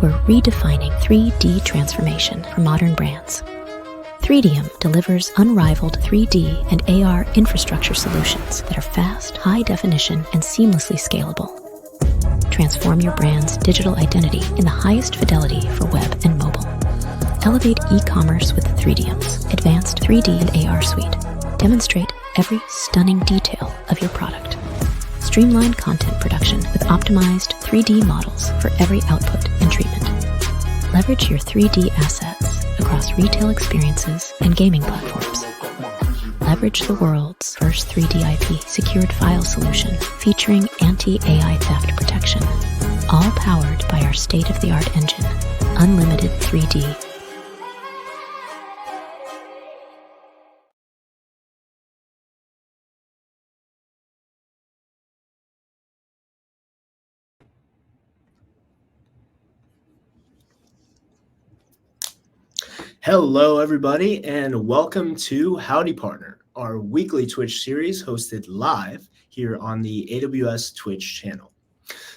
we're redefining 3D transformation for modern brands. Threedium delivers unrivaled 3D and AR infrastructure solutions that are fast, high definition, and seamlessly scalable. Transform your brand's digital identity in the highest fidelity for web and mobile. Elevate e-commerce with Threedium's advanced 3D and AR suite. Demonstrate every stunning detail of your product. Streamline content production with optimized 3D models for every output and treatment. Leverage your 3D assets across retail experiences and gaming platforms. Leverage the world's first 3D IP secured file solution featuring anti-AI theft protection, all powered by our state-of-the-art engine, Unlimited 3D. Hello, everybody, and welcome to Howdy Partner, our weekly Twitch series hosted live here on the AWS Twitch channel.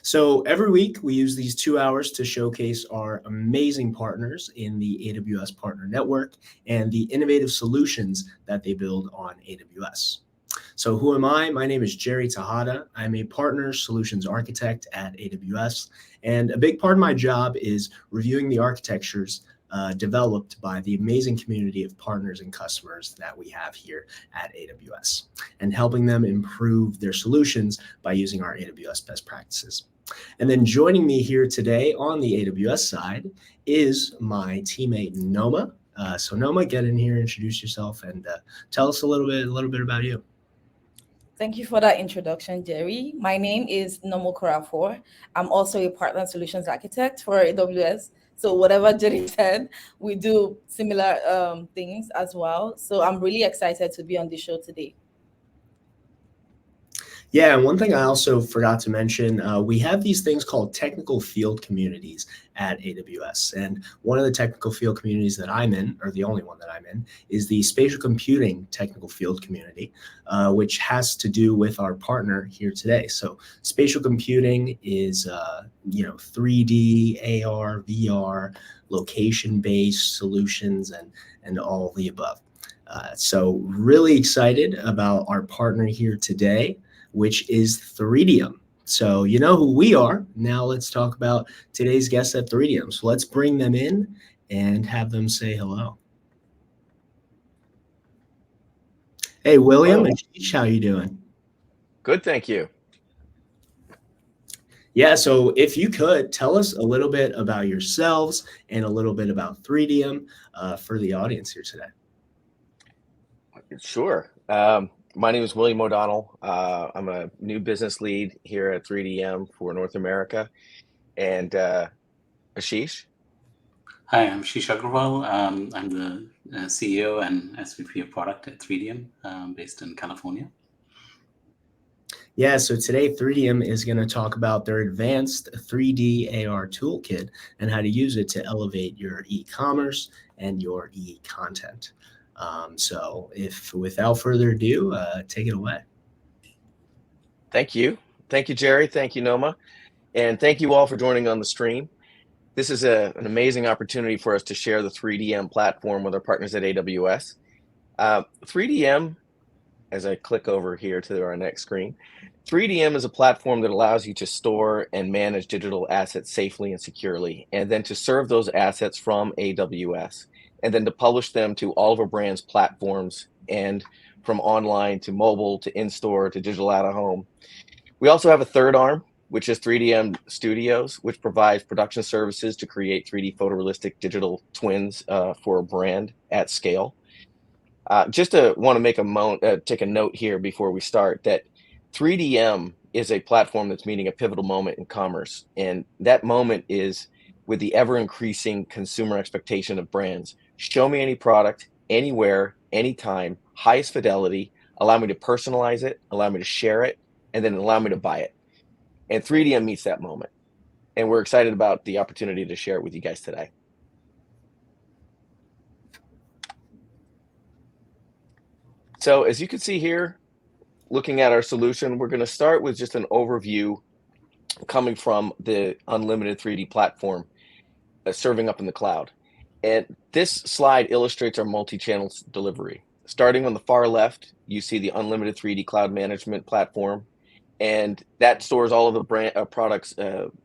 So every week we use these 2 hours to showcase our amazing partners in the AWS Partner Network and the innovative solutions that they build on AWS. So who am I? My name is Jerry Tejada. I'm a partner solutions architect at AWS, and a big part of my job is reviewing the architectures developed by the amazing community of partners and customers that we have here at AWS, and helping them improve their solutions by using our AWS best practices. And then joining me here today on the AWS side is my teammate Nneoma. So Nneoma, get in here, introduce yourself, and tell us a little bit about you. Thank you for that introduction, Jerry. My name is Nneoma Okoroafor. I'm also a partner solutions architect for AWS. So whatever Jerry said, we do similar things as well. So I'm really excited to be on the show today. Yeah, and one thing I also forgot to mention, we have these things called technical field communities at AWS. And one of the technical field communities that I'm in, or the only one that I'm in, is the spatial computing technical field community, which has to do with our partner here today. So spatial computing is, 3D, AR, VR, location-based solutions, and all of the above. So really excited about our partner here today, which is Threedium. So you know who we are. Now let's talk about today's guests at Threedium. So let's bring them in and have them say hello. Hey, Willliam and Ashish, how you doing? Good, thank you. Yeah, so if you could tell us a little bit about yourselves and a little bit about Threedium for the audience here today. Sure. My name is Willliam O'Donnell. I'm a new business lead here at Threedium for North America. And Ashish? Hi, I'm Ashish Agrawal. I'm the CEO and SVP of product at Threedium, based in California. Yeah, so today Threedium is going to talk about their advanced 3D AR toolkit and how to use it to elevate your e-commerce and your e-content. So if without further ado, take it away. Thank you. Thank you, Jerry. Thank you, Nneoma. And thank you all for joining on the stream. This is an amazing opportunity for us to share the Threedium platform with our partners at AWS. Threedium, as I click over here to our next screen, Threedium is a platform that allows you to store and manage digital assets safely and securely, and then to serve those assets from AWS, and then to publish them to all of our brands' platforms, and from online to mobile to in-store to digital out-of-home. We also have a third arm, which is Threedium Studios, which provides production services to create 3D photorealistic digital twins for a brand at scale. Just to want to make take a note here before we start that Threedium is a platform that's meeting a pivotal moment in commerce, and that moment is with the ever-increasing consumer expectation of brands. Show me any product, anywhere, anytime, highest fidelity, allow me to personalize it, allow me to share it, and then allow me to buy it. And Threedium meets that moment. And we're excited about the opportunity to share it with you guys today. So as you can see here, looking at our solution, we're going to start with just an overview coming from the Unlimited 3D platform. serving up in the cloud. And this slide illustrates our multi-channel delivery. Starting on the far left, you see the unlimited 3D cloud management platform, and that stores all of the brand products,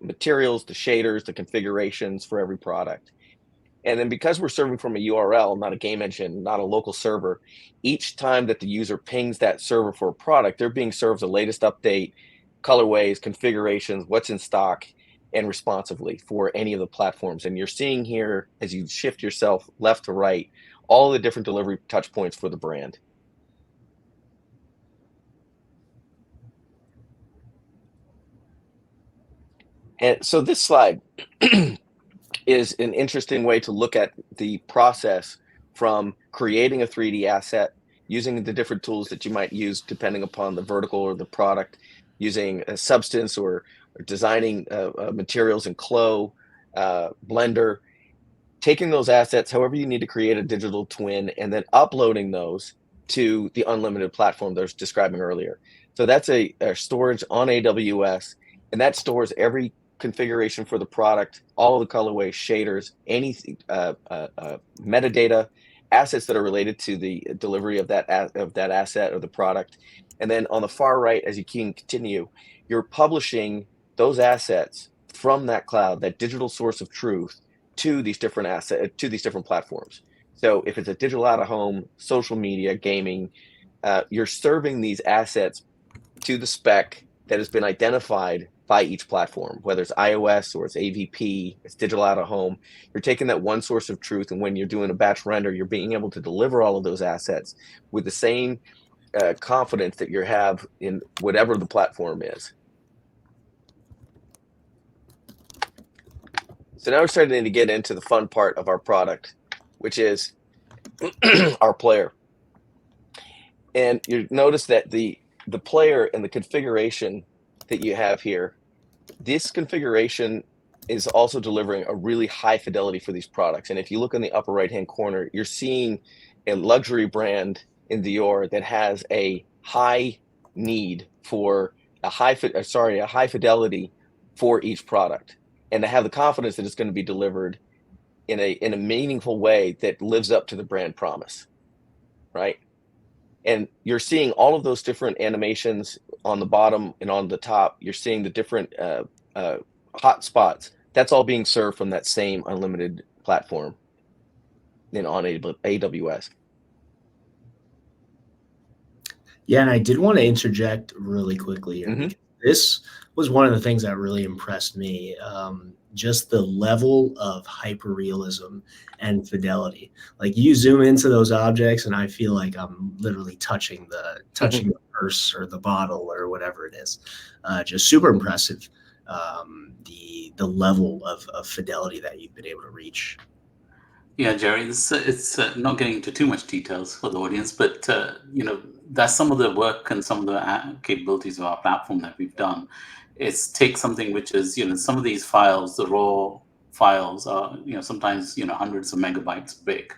materials, the shaders, the configurations for every product. And then because we're serving from a URL, not a game engine, not a local server, each time that the user pings that server for a product, they're being served the latest update, colorways, configurations, what's in stock, and responsively for any of the platforms. And you're seeing here, as you shift yourself left to right, all the different delivery touch points for the brand. And so this slide is an interesting way to look at the process from creating a 3D asset, using the different tools that you might use depending upon the vertical or the product, using a substance or designing materials in Clo, Blender, taking those assets however you need to create a digital twin, and then uploading those to the unlimited platform that I was describing earlier. So that's a storage on AWS, and that stores every configuration for the product, all of the colorways, shaders, any metadata, assets that are related to the delivery of that asset or the product. And then on the far right, as you can continue, you're publishing those assets from that cloud, that digital source of truth, to these different assets, to these different platforms. So if it's a digital out of home, social media, gaming, you're serving these assets to the spec that has been identified by each platform, whether it's iOS or it's AVP, it's digital out of home. You're taking that one source of truth, and when you're doing a batch render, you're being able to deliver all of those assets with the same confidence that you have in whatever the platform is. So now we're starting to get into the fun part of our product, which is our player. And you notice that the player and the configuration that you have here, this configuration is also delivering a really high fidelity for these products. And if you look in the upper right-hand corner, you're seeing a luxury brand in Dior that has a high need for a high fidelity for each product, and to have the confidence that it's going to be delivered in a meaningful way that lives up to the brand promise, right? And you're seeing all of those different animations on the bottom and on the top. You're seeing the different hot spots. That's all being served from that same unlimited platform on AWS. Yeah, and I did want to interject really quickly here. Mm-hmm. This was one of the things that really impressed me. Just the level of hyperrealism and fidelity. Like, you zoom into those objects, and I feel like I'm literally touching the purse or the bottle or whatever it is. Just super impressive. The level of fidelity that you've been able to reach. Yeah, Jerry, it's not getting into too much details for the audience, but that's some of the work and some of the capabilities of our platform that we've done. It's take something which is, some of these files, the raw files are, sometimes, hundreds of megabytes big.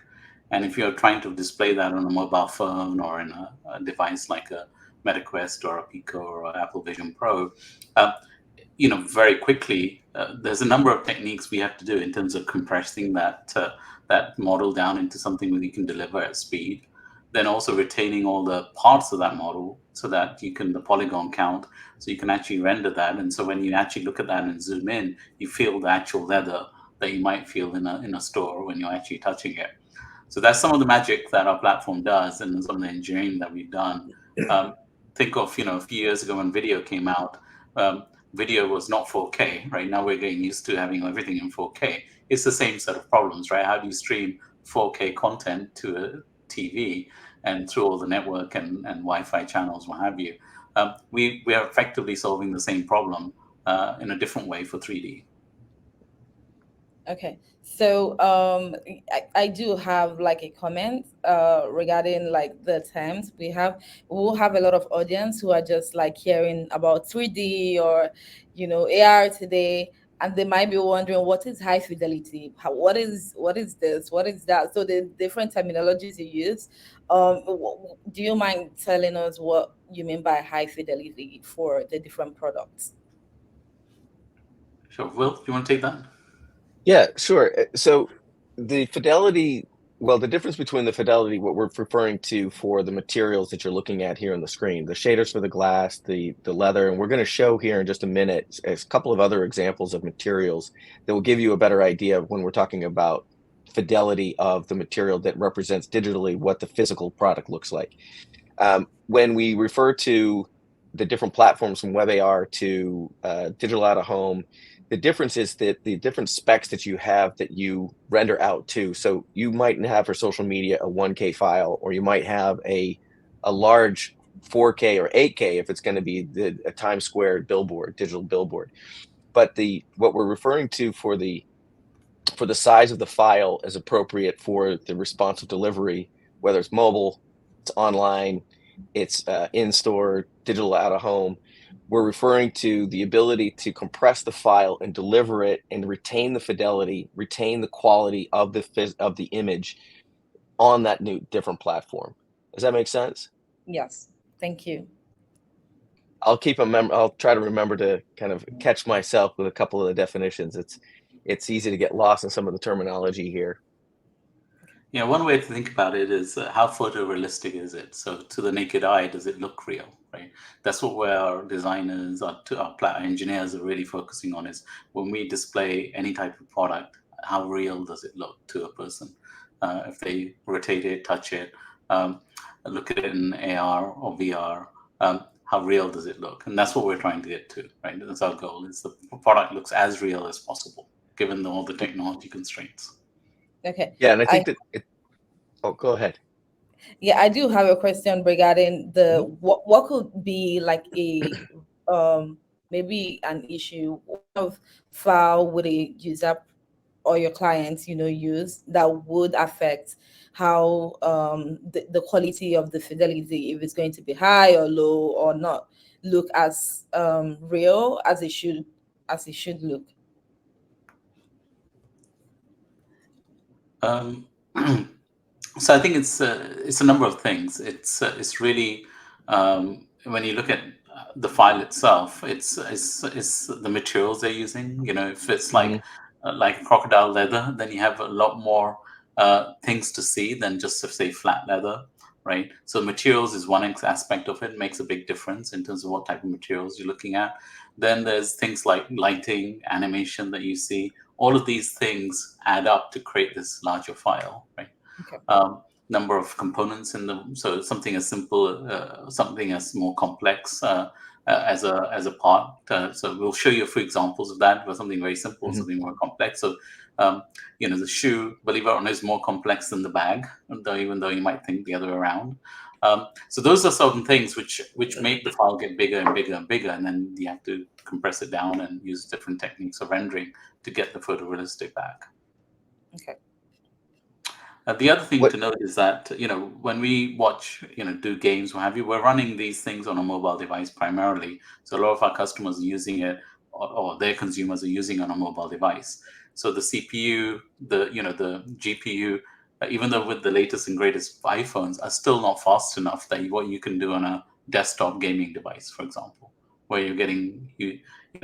And if you're trying to display that on a mobile phone or in a device like a MetaQuest or a Pico or an Apple Vision Pro, very quickly, there's a number of techniques we have to do in terms of compressing that model down into something that you can deliver at speed. Then also retaining all the parts of that model so that you can, the polygon count, so you can actually render that. And so when you actually look at that and zoom in, you feel the actual leather that you might feel in a store when you're actually touching it. So that's some of the magic that our platform does, and some of the engineering that we've done. Think of, a few years ago when video came out, video was not 4K. Right now we're getting used to having everything in 4K. It's the same set of problems, right? How do you stream 4K content to a TV and through all the network and Wi-Fi channels, what have you? We are effectively solving the same problem in a different way for 3D. Okay, so I do have like a comment regarding like the terms we'll have a lot of audience who are just like hearing about 3D or AR today, and they might be wondering, what is high fidelity? What is this? What is that? So the different terminologies you use. Do you mind telling us what you mean by high fidelity for the different products? Sure. Will, do you want to take that? Yeah, sure. So the fidelity, well, the difference between the fidelity, what we're referring to for the materials that you're looking at here on the screen, the shaders for the glass, the leather, and we're going to show here in just a minute a couple of other examples of materials that will give you a better idea of when we're talking about fidelity of the material that represents digitally what the physical product looks like. When we refer to the different platforms from WebAR to digital out of home, the difference is that the different specs that you have that you render out to. So you might have for social media a 1K file, or you might have a large 4K or 8K if it's going to be a Times Square billboard, digital billboard. But what we're referring to for the size of the file is appropriate for the responsive delivery, whether it's mobile, it's online, it's in-store, digital out of home. We're referring to the ability to compress the file and deliver it and retain the fidelity, retain the quality of the image on that new different platform. Does that make sense? Yes, thank you. I'll try to remember to kind of catch myself with a couple of the definitions. It's easy to get lost in some of the terminology here. Yeah, one way to think about it is how photorealistic is it? So to the naked eye, does it look real, right? That's where our designers, our engineers are really focusing on, is when we display any type of product, how real does it look to a person? If they rotate it, touch it, look at it in AR or VR, how real does it look? And that's what we're trying to get to, right? That's our goal, is the product looks as real as possible, given all the technology constraints. Okay. Yeah, and I think oh, go ahead. Yeah, I do have a question regarding what could be like a maybe an issue of file would a user or your clients use that would affect how the quality of the fidelity, if it's going to be high or low or not look as real as it should look. So I think it's a number of things. It's really when you look at the file itself, it's the materials they're using. If it's like crocodile leather, then you have a lot more things to see than just, say, flat leather, right? So materials is one aspect of it. Makes a big difference in terms of what type of materials you're looking at. Then there's things like lighting, animation that you see. All of these things add up to create this larger file, right? Okay. Number of components in them. So something as simple, something as more complex as a part. So we'll show you a few examples of that, for something very simple, something more complex. So the shoe, believe it or not, is more complex than the bag, even though you might think the other way around. So those are certain things which make the file get bigger and bigger and bigger, and then you have to compress it down and use different techniques of rendering to get the photorealistic back. Okay. The other thing to note is that, when we watch, do games, what have you, we're running these things on a mobile device primarily. So a lot of our customers are using it, or their consumers are using it on a mobile device. So the CPU, the GPU, even though with the latest and greatest iPhones, are still not fast enough that what you can do on a desktop gaming device, for example, where you're getting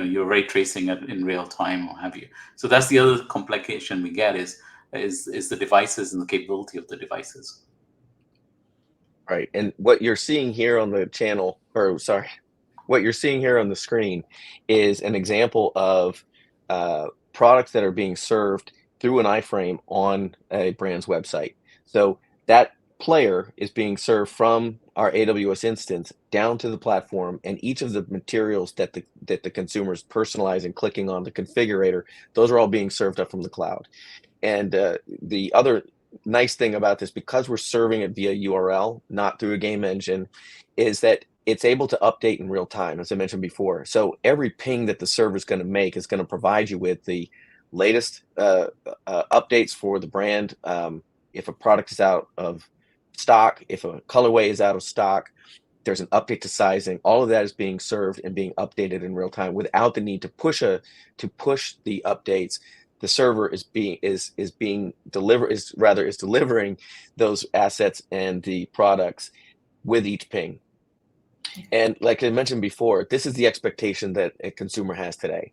you're ray tracing it in real time, or have you. So that's the other complication we get is the devices and the capability of the devices. Right. And what you're seeing here on the channel, or sorry, what you're seeing here on the screen is an example of products that are being served through an iframe on a brand's website. So that player is being served from our AWS instance down to the platform, and each of the materials that the consumer is personalizing, clicking on the configurator, those are all being served up from the cloud. And the other nice thing about this, because we're serving it via URL, not through a game engine, is that it's able to update in real time, as I mentioned before. So every ping that the server is going to make is going to provide you with the latest updates for the brand. If a product is out of stock, if a colorway is out of stock, there's an update to sizing. All of that is being served and being updated in real time without the need to push the updates. The server is delivering those assets and the products with each ping. And like I mentioned before, this is the expectation that a consumer has today.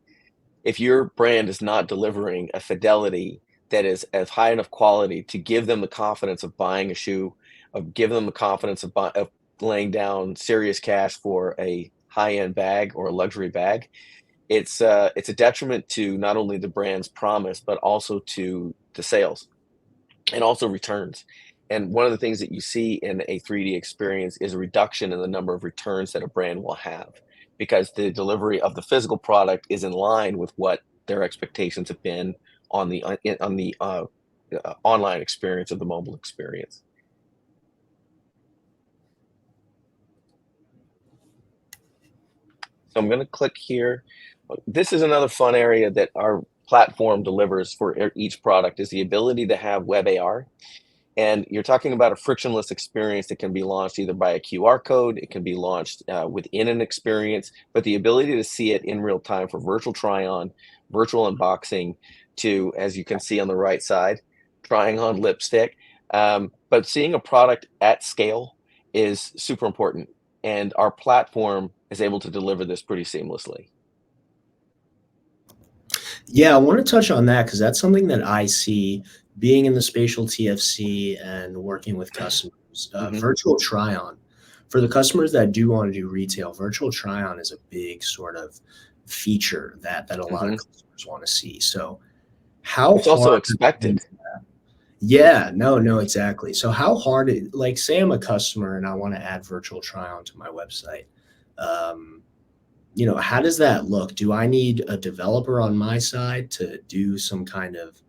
if your brand is not delivering a fidelity that is as high enough quality to give them the confidence of buying a shoe, of give them the confidence of laying down serious cash for a high-end bag or a luxury bag, it's a detriment to not only the brand's promise, but also to the sales and also returns. And one of the things that you see in a 3D experience is a reduction in the number of returns that a brand will have, because the delivery of the physical product is in line with what their expectations have been on the online experience or the mobile experience. So I'm going to click here. This is another fun area that our platform delivers for each product, is the ability to have web AR. And you're talking about a frictionless experience that can be launched either by a QR code, it can be launched within an experience, but the ability to see it in real time for virtual try-on, virtual unboxing, to, as you can see on the right side, trying on lipstick. But seeing a product at scale is super important. And our platform is able to deliver this pretty seamlessly. Yeah, I want to touch on that because that's something that I see being in the Spatial TFC and working with customers. Virtual try-on. For the customers that do want to do retail, virtual try-on is a big sort of feature that a lot of customers want to see. So how it's also expected. Yeah, no, exactly. So how hard like say I'm a customer and I want to add virtual try-on to my website. How does that look? Do I need a developer on my side to do some kind of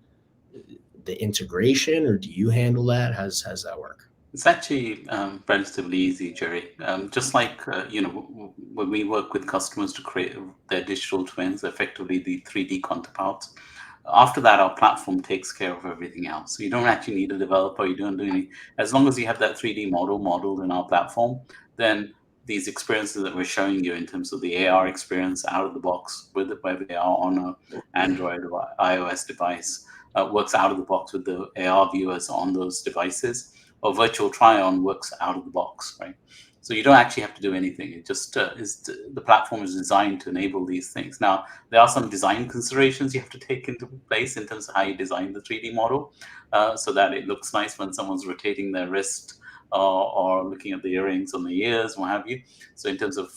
the integration, or do you handle that? How's that work? It's actually relatively easy, Jerry. Just like, when we work with customers to create their digital twins, effectively the 3D counterparts, after that, our platform takes care of everything else. So you don't actually need a developer. You don't do anything. As long as you have that 3D model modeled in our platform, then these experiences that we're showing you in terms of the AR experience out of the box with the web AR on an Android or iOS device works out of the box with the AR viewers on those devices, or virtual try-on works out of the box, right? So you don't actually have to do anything. It just the platform is designed to enable these things. Now, there are some design considerations you have to take into place in terms of how you design the 3D model so that it looks nice when someone's rotating their wrist or looking at the earrings on the ears, what have you. So in terms of,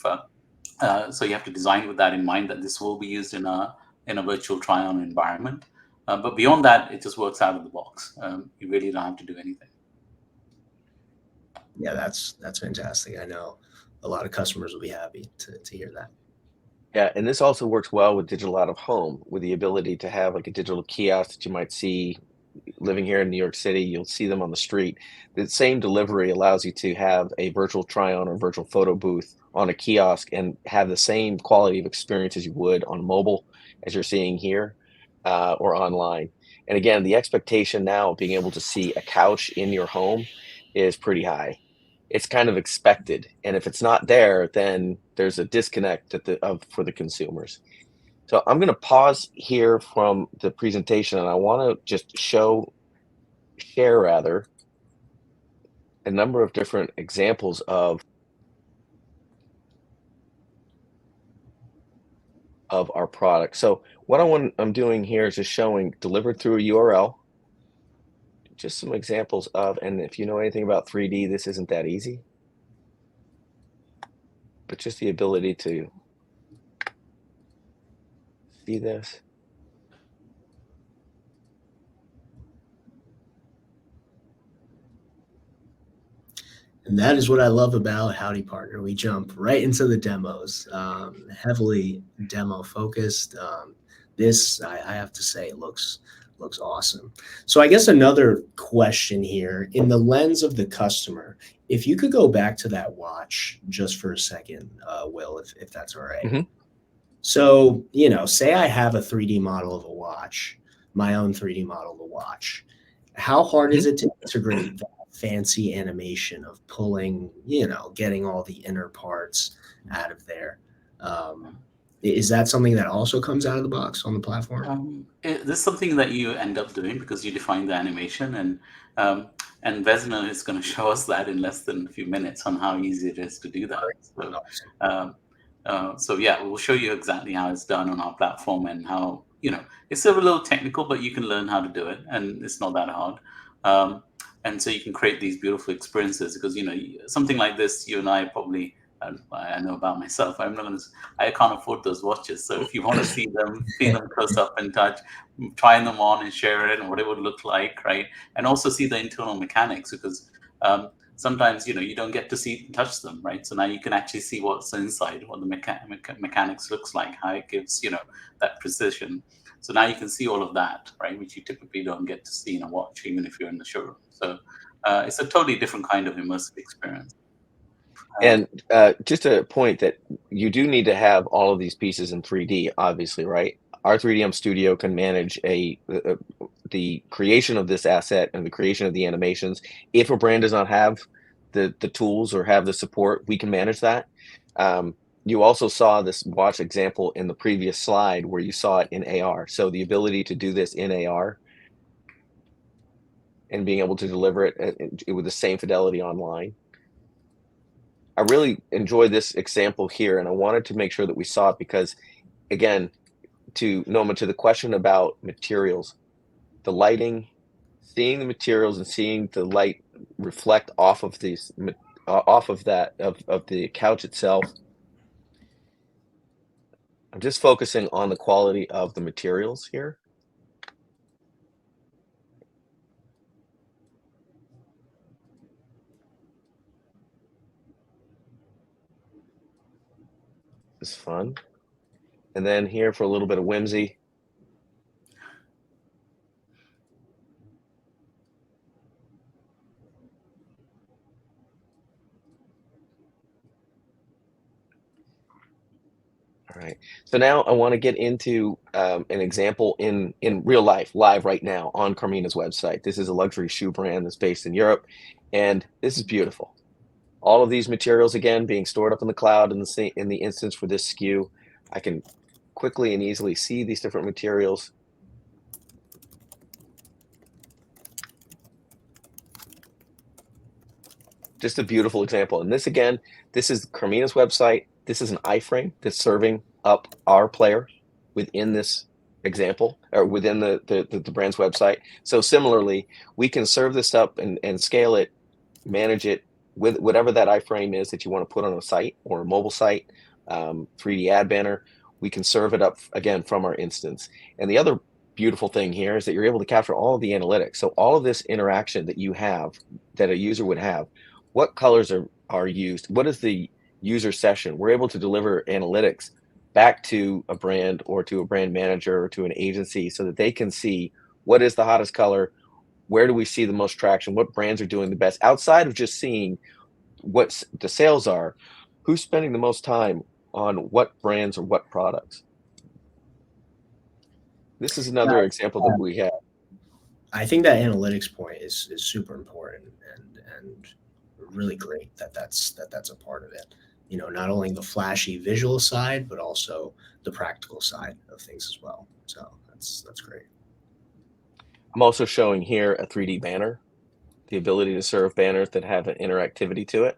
so you have to design with that in mind, that this will be used in a virtual try-on environment. But beyond that, it just works out of the box. You really don't have to do anything. Yeah, that's fantastic. I know a lot of customers will be happy to hear that. Yeah, and this also works well with digital out of home, with the ability to have like a digital kiosk that you might see living here in New York City. You'll see them on the street. The same delivery allows you to have a virtual try-on or virtual photo booth on a kiosk and have the same quality of experience as you would on mobile, as you're seeing here, or online. And again, the expectation now of being able to see a couch in your home is pretty high. It's kind of expected, and if it's not there, then there's a disconnect for the consumers. So I'm going to pause here from the presentation, and I want to just share rather a number of different examples of our product. So what I'm doing here is just showing delivered through a URL, just some examples of, and if you know anything about 3D, this isn't that easy, but just the ability to see this. And that is what I love about Howdy Partner. We jump right into the demos, heavily demo focused. This, I have to say, looks awesome. So I guess another question here, in the lens of the customer, if you could go back to that watch just for a second, Will, if that's all right. So, say I have a 3D model of a watch, my own 3D model of a watch. How hard is it to integrate that fancy animation of pulling, getting all the inner parts out of there? Is that something that also comes out of the box on the platform? This is something that you end up doing because you define the animation, and Vesna is going to show us that in less than a few minutes on how easy it is to do that. So, So yeah, we'll show you exactly how it's done on our platform and how, it's a little technical, but you can learn how to do it, and it's not that hard. And so you can create these beautiful experiences because, something like this, you and I probably, I know about myself, I can't afford those watches. So if you want to see them, feel them close up and touch, try them on and share it and what it would look like, right? And also see the internal mechanics because sometimes, you don't get to see touch them, right? So now you can actually see what's inside, what the mechanics looks like, how it gives, that precision. So now you can see all of that, right? Which you typically don't get to see in a watch, even if you're in the showroom. So it's a totally different kind of immersive experience. And just a point that you do need to have all of these pieces in 3D, obviously, right? Our Threedium studio can manage the creation of this asset and the creation of the animations. If a brand does not have the tools or have the support, we can manage that. You also saw this watch example in the previous slide where you saw it in AR. So the ability to do this in AR and being able to deliver it with the same fidelity online. I really enjoy this example here, and I wanted to make sure that we saw it because, again, to Nneoma, to the question about materials, the lighting, seeing the materials and seeing the light reflect off of these, off of that of the couch itself. I'm just focusing on the quality of the materials here. It's fun. And then here for a little bit of whimsy. All right. So now I want to get into an example in real life, live right now on Carmina's website. This is a luxury shoe brand that's based in Europe, and this is beautiful. All of these materials, again, being stored up in the cloud in the instance for this SKU. I can quickly and easily see these different materials. Just a beautiful example. And this, again, this is Carmina's website. This is an iframe that's serving up our player within this example or within the brand's website. So similarly, we can serve this up and scale it, manage it with whatever that iframe is that you want to put on a site or a mobile site, 3D ad banner. We can serve it up again from our instance. And the other beautiful thing here is that you're able to capture all of the analytics. So all of this interaction that you have, that a user would have, what colors are used, what is the user session, we're able to deliver analytics back to a brand or to a brand manager or to an agency so that they can see what is the hottest color, where do we see the most traction, what brands are doing the best, outside of just seeing what the sales are, who's spending the most time on what brands or what products. This is another example that we have. I think that analytics point is super important and really great that's a part of it. Not only the flashy visual side, but also the practical side of things as well. So that's great. I'm also showing here a 3D banner, the ability to serve banners that have an interactivity to it.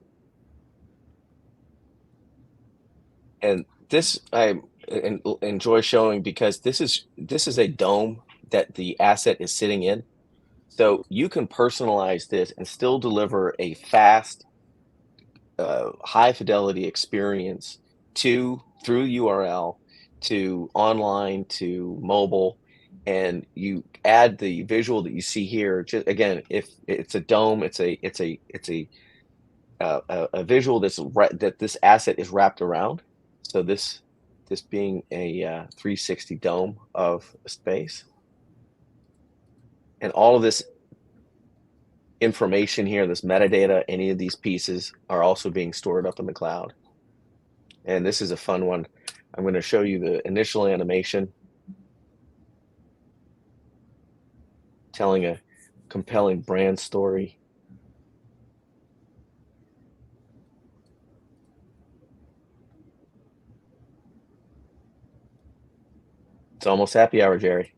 And this I enjoy showing because this is a dome that the asset is sitting in. So you can personalize this and still deliver a fast, high fidelity experience through URL, to online, to mobile, and you add the visual that you see here. Just again, if it's a dome, it's a visual that this asset is wrapped around. So this being a 360 dome of a space, and all of this information here, this metadata, any of these pieces are also being stored up in the cloud. And this is a fun one. I'm going to show you the initial animation telling a compelling brand story. It's almost happy hour, Jerry.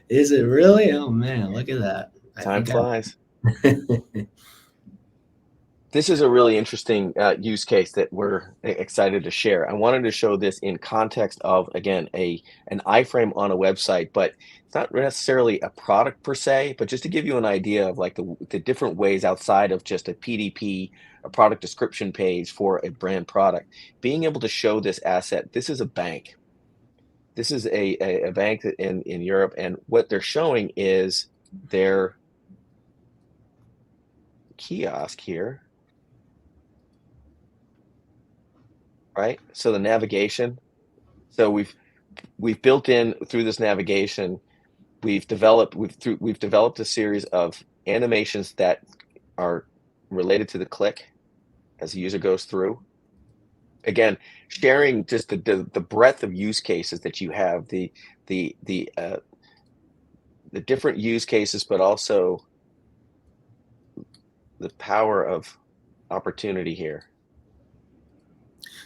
Is it really? Oh man, look at that. Time flies. This is a really interesting use case that we're excited to share. I wanted to show this in context of, again, an iframe on a website, but it's not necessarily a product per se, but just to give you an idea of like the different ways outside of just a PDP, a product description page for a brand product. Being able to show this asset, this is a bank. This is a bank in Europe, and what they're showing is their kiosk here. Right? So the navigation. So we've built in through this navigation, we've developed a series of animations that are related to the click as the user goes through. Again, sharing just the breadth of use cases that you have, the different use cases, but also the power of opportunity here.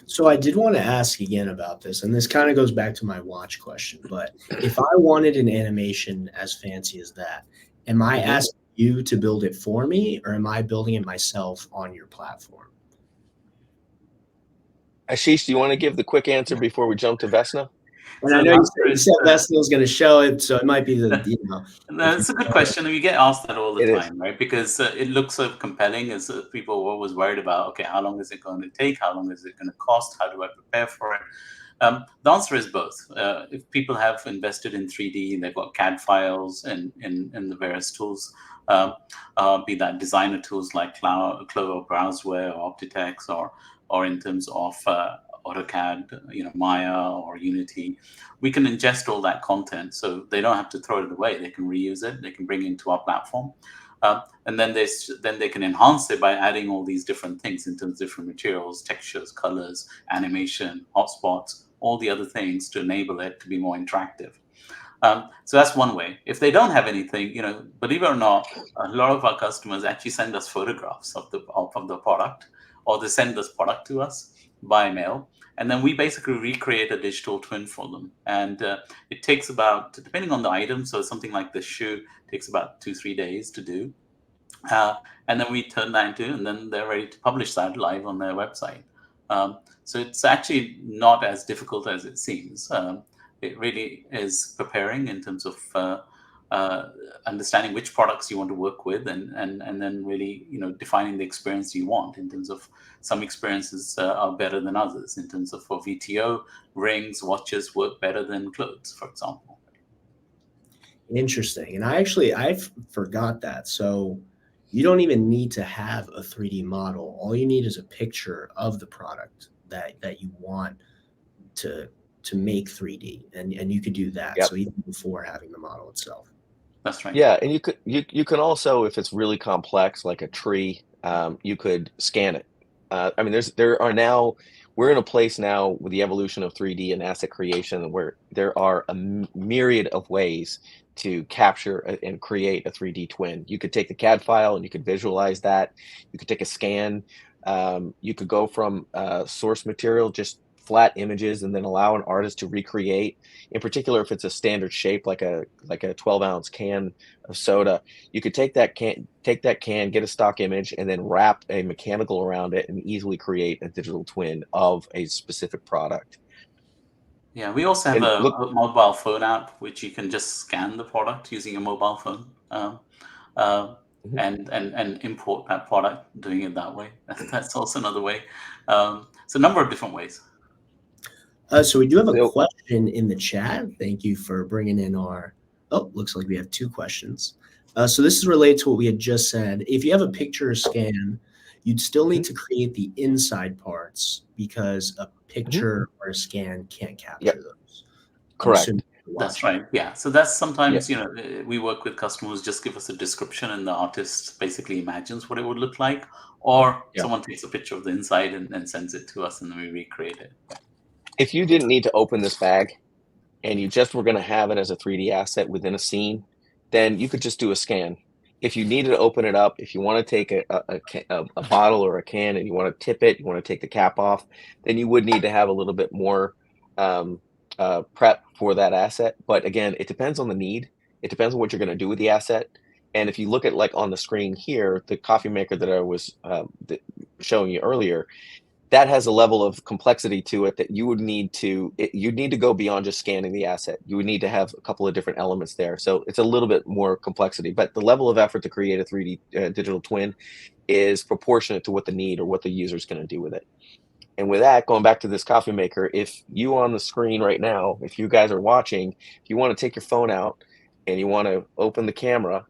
So I did want to ask again about this, and this kind of goes back to my watch question, but if I wanted an animation as fancy as that, am I asking you to build it for me, or am I building it myself on your platform? Ashish, do you want to give the quick answer before we jump to Vesna? And I know you said Vesna was going to show it, so it might be That's a good question. We get asked that all the time, right? Because it looks so compelling, as people were always worried about, okay, how long is it going to take? How long is it going to cost? How do I prepare for it? The answer is both. If people have invested in 3D, they've got CAD files in the various tools, be that designer tools like Clover, Browseware, or Optitex, or in terms of AutoCAD, Maya or Unity, we can ingest all that content, so they don't have to throw it away. They can reuse it. They can bring it into our platform, and then they can enhance it by adding all these different things in terms of different materials, textures, colors, animation, hotspots, all the other things to enable it to be more interactive. So that's one way. If they don't have anything, believe it or not, a lot of our customers actually send us photographs of the product, or they send this product to us by mail, and then we basically recreate a digital twin for them. And it takes about, depending on the item, so something like the shoe takes about 2-3 days to do. And then we turn that into, and then they're ready to publish that live on their website. So it's actually not as difficult as it seems. It really is preparing in terms of understanding which products you want to work with, and then really defining the experience you want. In terms of some experiences are better than others. In terms of for VTO, rings, watches work better than clothes, for example. Interesting. And I forgot that. So you don't even need to have a 3D model. All you need is a picture of the product that you want to make 3D, and you could do that. Yep. So even before having the model itself. That's right. Yeah, and you can also, if it's really complex like a tree, you could scan it. I mean, we're in a place now with the evolution of 3D and asset creation where there are a myriad of ways to capture and create a 3D twin. You could take the CAD file and you could visualize that. You could take a scan. You could go from source material, just flat images, and then allow an artist to recreate. In particular, if it's a standard shape like a 12-ounce can of soda, you could take that can, get a stock image, and then wrap a mechanical around it and easily create a digital twin of a specific product. Yeah, we also have a mobile phone app which you can just scan the product using a mobile phone, and import that product, doing it that way. That's also another way. So a number of different ways. So we do have a question in the chat. Thank you for bringing in looks like we have 2 questions. So this is related to what we had just said. If you have a picture or scan, you'd still need to create the inside parts because a picture or a scan can't capture those. Correct. That's right. Yeah. So that's sometimes, we work with customers, just give us a description and the artist basically imagines what it would look like, or someone takes a picture of the inside and sends it to us and then we recreate it. If you didn't need to open this bag and you just were going to have it as a 3D asset within a scene, then you could just do a scan. If you needed to open it up, if you want to take a bottle or a can and you want to tip it, you want to take the cap off, then you would need to have a little bit more prep for that asset. But again, it depends on the need. It depends on what you're going to do with the asset. And if you look at like on the screen here, the coffee maker that I was showing you earlier, that has a level of complexity to it that you'd need to go beyond just scanning the asset. You would need to have a couple of different elements there. So it's a little bit more complexity, but the level of effort to create a 3D digital twin is proportionate to what the need or what the user is going to do with it. And with that, going back to this coffee maker, if you on the screen right now, if you guys are watching, if you want to take your phone out and you want to open the camera,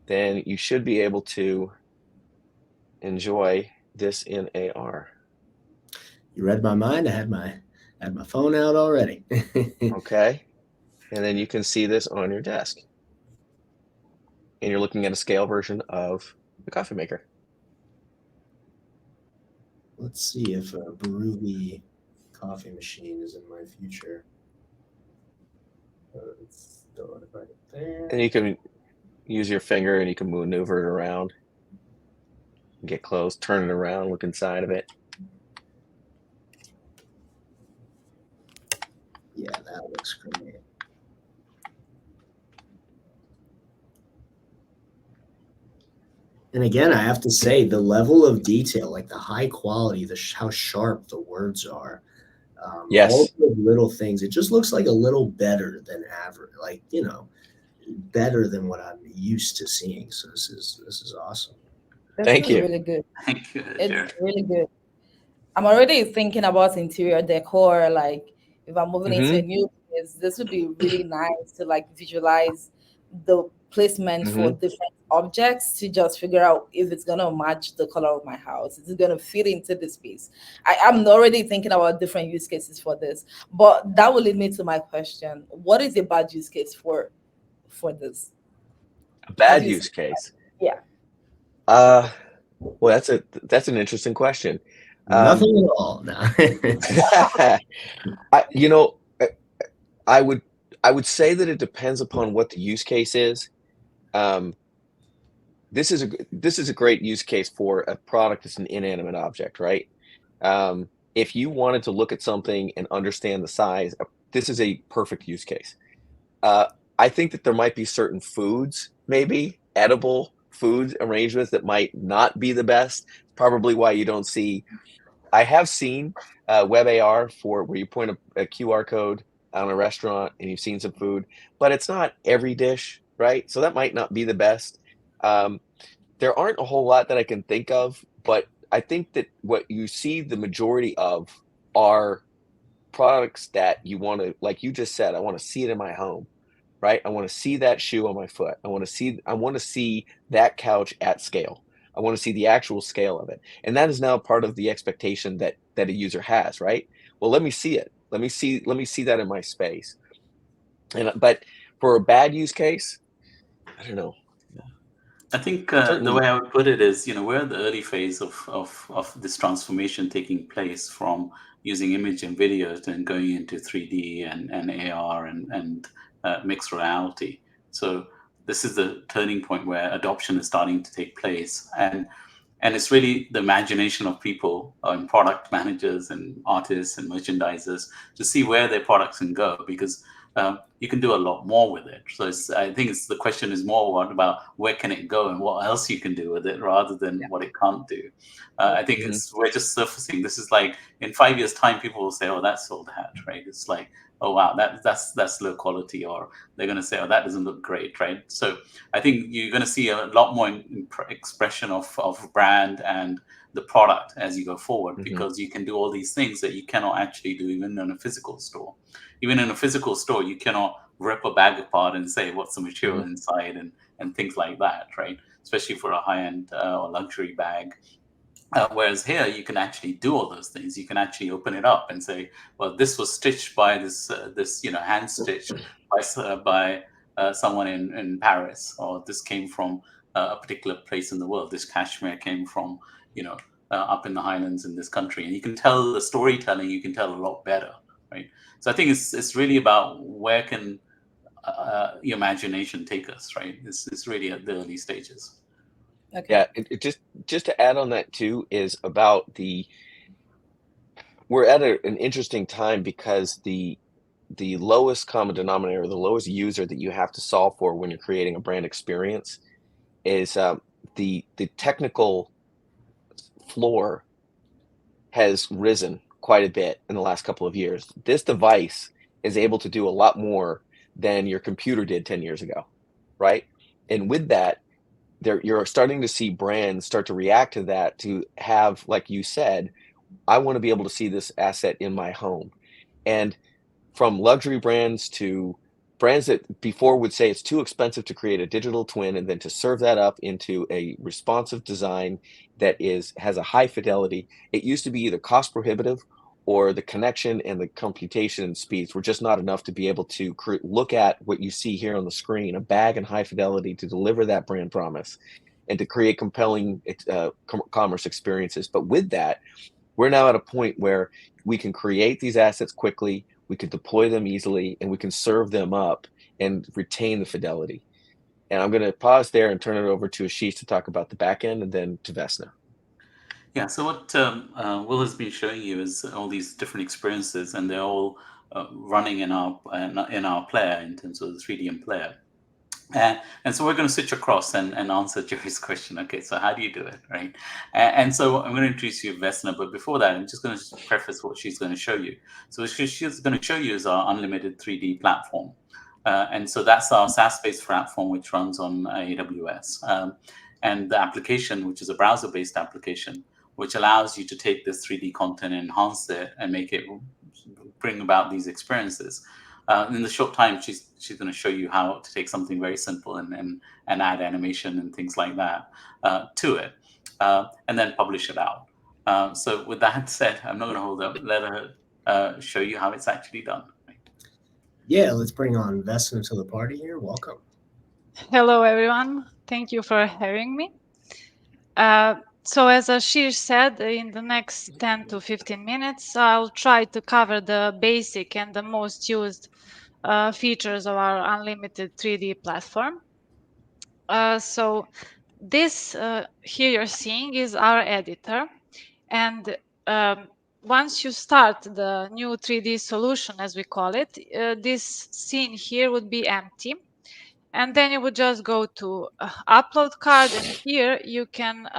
then you should be able to enjoy this in AR. You read my mind. I had my phone out already. Okay. And then you can see this on your desk. And you're looking at a scale version of the coffee maker. Let's see if a Baruby coffee machine is in my future. Let's throw it right there. And you can use your finger and you can maneuver it around. Get close, turn it around, look inside of it. Yeah, that looks great. And again, I have to say the level of detail, like the high quality, how sharp the words are. Yes. All the little things. It just looks like a little better than average, like, better than what I'm used to seeing. So this is awesome. Thank you. Really good. Thank you, It's Jared. really good. I'm already thinking about interior decor. Like if I'm moving into a new place, this would be really nice to like visualize the placement for different objects to just figure out if it's gonna match the color of my house. Is it gonna fit into the space? I'm already thinking about different use cases for this. But that will lead me to my question. What is a bad use case for this? A bad use case. Yeah. Well, that's an interesting question. Nothing at all. No. I would say that it depends upon what the use case is. This is a great use case for a product that's an inanimate object, right? If you wanted to look at something and understand the size, this is a perfect use case. I think that there might be certain foods, maybe edible food arrangements that might not be the best. Probably why you don't see. I have seen web AR for where you point a QR code on a restaurant and you've seen some food, but it's not every dish, right? So that might not be the best. There aren't a whole lot that I can think of, but I think that what you see the majority of are products that you want to, like you just said, I want to see it in my home, right? I want to see that shoe on my foot. I want to see that couch at scale. I want to see the actual scale of it. And that is now part of the expectation that a user has, right? Well, let me see it. Let me see that in my space. But for a bad use case, I don't know. I think the way I would put it is, we're at the early phase of this transformation taking place from using image and video and going into 3D and AR and mixed reality. So this is the turning point where adoption is starting to take place. And it's really the imagination of people and product managers and artists and merchandisers to see where their products can go, because you can do a lot more with it. So I think the question is more about where can it go and what else you can do with it rather than what it can't do. I think we're just surfacing. This is like in 5 years' time, people will say, "Oh, that's old hat," right? It's like, "Oh wow, that's low quality," or they're going to say, "Oh, that doesn't look great," right? So I think you're going to see a lot more expression of brand and the product as you go forward, because you can do all these things that you cannot actually do even in a physical store. Even in a physical store, you cannot rip a bag apart and say what's the material inside and things like that, right? Especially for a high-end or luxury bag. Whereas here, you can actually do all those things. You can actually open it up and say, well, this was stitched by this hand stitched by someone in Paris, or this came from a particular place in the world. This cashmere came from, up in the highlands in this country. And you can tell the storytelling, you can tell a lot better, right? So I think it's really about where can your imagination take us, right? It's really at the early stages. Okay. Yeah, it just to add on that too is about we're at an interesting time, because the lowest common denominator, the lowest user that you have to solve for when you're creating a brand experience is the technical floor has risen quite a bit in the last couple of years. This device is able to do a lot more than your computer did 10 years ago, right? And with that, you're starting to see brands start to react to that, to have, like you said, I want to be able to see this asset in my home. And from luxury brands to brands that before would say it's too expensive to create a digital twin and then to serve that up into a responsive design that has a high fidelity. It used to be either cost prohibitive or the connection and the computation speeds were just not enough to be able to look at what you see here on the screen, a bag in high fidelity to deliver that brand promise and to create compelling commerce experiences. But with that, we're now at a point where we can create these assets quickly, we can deploy them easily, and we can serve them up and retain the fidelity. And I'm going to pause there and turn it over to Ashish to talk about the back end, and then to Vesna. Yeah, so what Will has been showing you is all these different experiences, and they're all running in our player in terms of the Threedium player. And so we're going to switch across and answer Jerry's question. Okay, so how do you do it, right? And so I'm going to introduce you to Vesna, but before that, I'm just going to preface what she's going to show you. So what she's going to show you is our unlimited 3D platform. And so that's our SaaS-based platform, which runs on AWS. And the application, which is a browser-based application, which allows you to take this 3D content, enhance it, and make it bring about these experiences. In the short time, she's going to show you how to take something very simple and add animation and things like that to it, and then publish it out. So with that said, I'm not going to hold up. Let her show you how it's actually done. Yeah, let's bring on Vesna to the party here. Welcome. Hello, everyone. Thank you for having me. So as Ashish said, in the next 10 to 15 minutes, I'll try to cover the basic and the most used features of our unlimited 3D platform. So this here you're seeing is our editor. And once you start the new 3D solution, as we call it, this scene here would be empty. And then you would just go to upload card, and here you can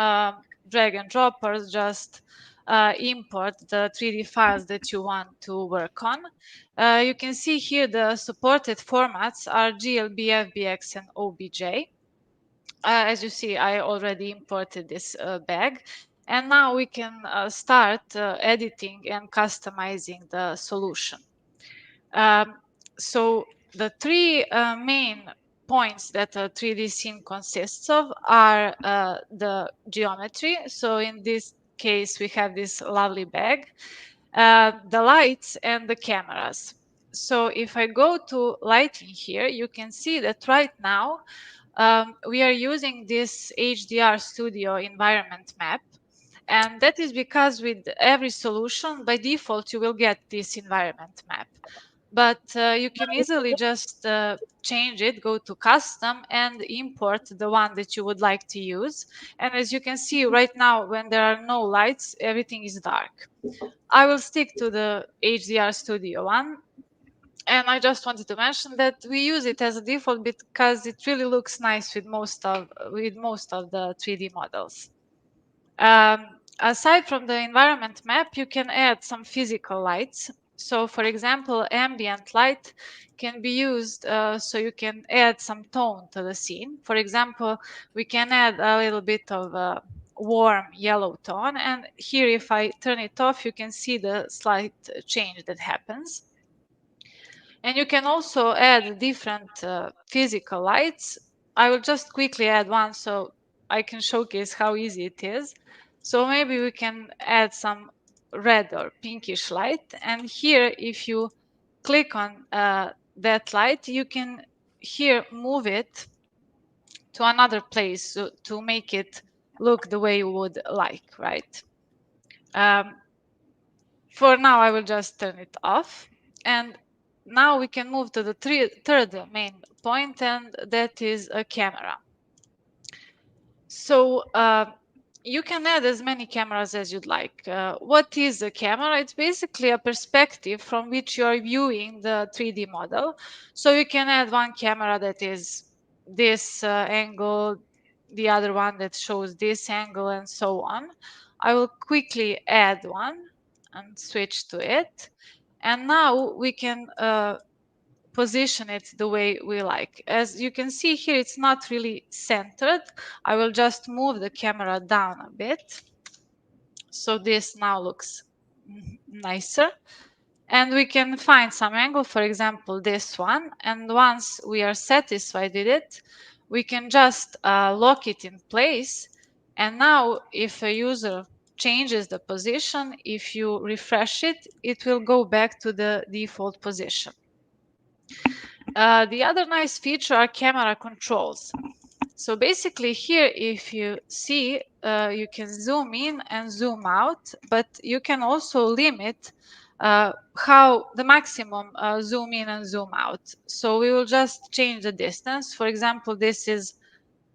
drag and drop or just import the 3D files that you want to work on. You can see here the supported formats are GLB, FBX, and OBJ. As you see, I already imported this bag. And now we can start editing and customizing the solution. So the three main points that a 3D scene consists of are the geometry. So in this case, we have this lovely bag, the lights, and the cameras. So if I go to lighting here, you can see that right now we are using this HDR Studio environment map. And that is because with every solution, by default, you will get this environment map. But you can easily just change it, go to custom, and import the one that you would like to use. And as you can see right now, when there are no lights, everything is dark. I will stick to the HDR Studio one. And I just wanted to mention that we use it as a default because it really looks nice with most of the 3D models. Aside from the environment map, you can add some physical lights. So for example, ambient light can be used so you can add some tone to the scene. For example, we can add a little bit of a warm yellow tone. And here, if I turn it off, you can see the slight change that happens. And you can also add different physical lights. I will just quickly add one so I can showcase how easy it is. So maybe we can add some red or pinkish light. And here, if you click on that light, you can here move it to another place to make it look the way you would like, right? For now, I will just turn it off. And now we can move to the third main point, and that is a camera. So you can add as many cameras as you'd like. What is a camera? It's basically a perspective from which you're viewing the 3D model. So you can add one camera that is this angle, the other one that shows this angle and so on. I will quickly add one and switch to it. And now we can position it the way we like. As you can see here, it's not really centered. I will just move the camera down a bit. So this now looks nicer. And we can find some angle, for example, this one. And once we are satisfied with it, we can just lock it in place. And now if a user changes the position, if you refresh it, it will go back to the default position. The other nice feature are camera controls. So basically here, if you see, you can zoom in and zoom out, but you can also limit how the maximum zoom in and zoom out. So we will just change the distance. For example, this is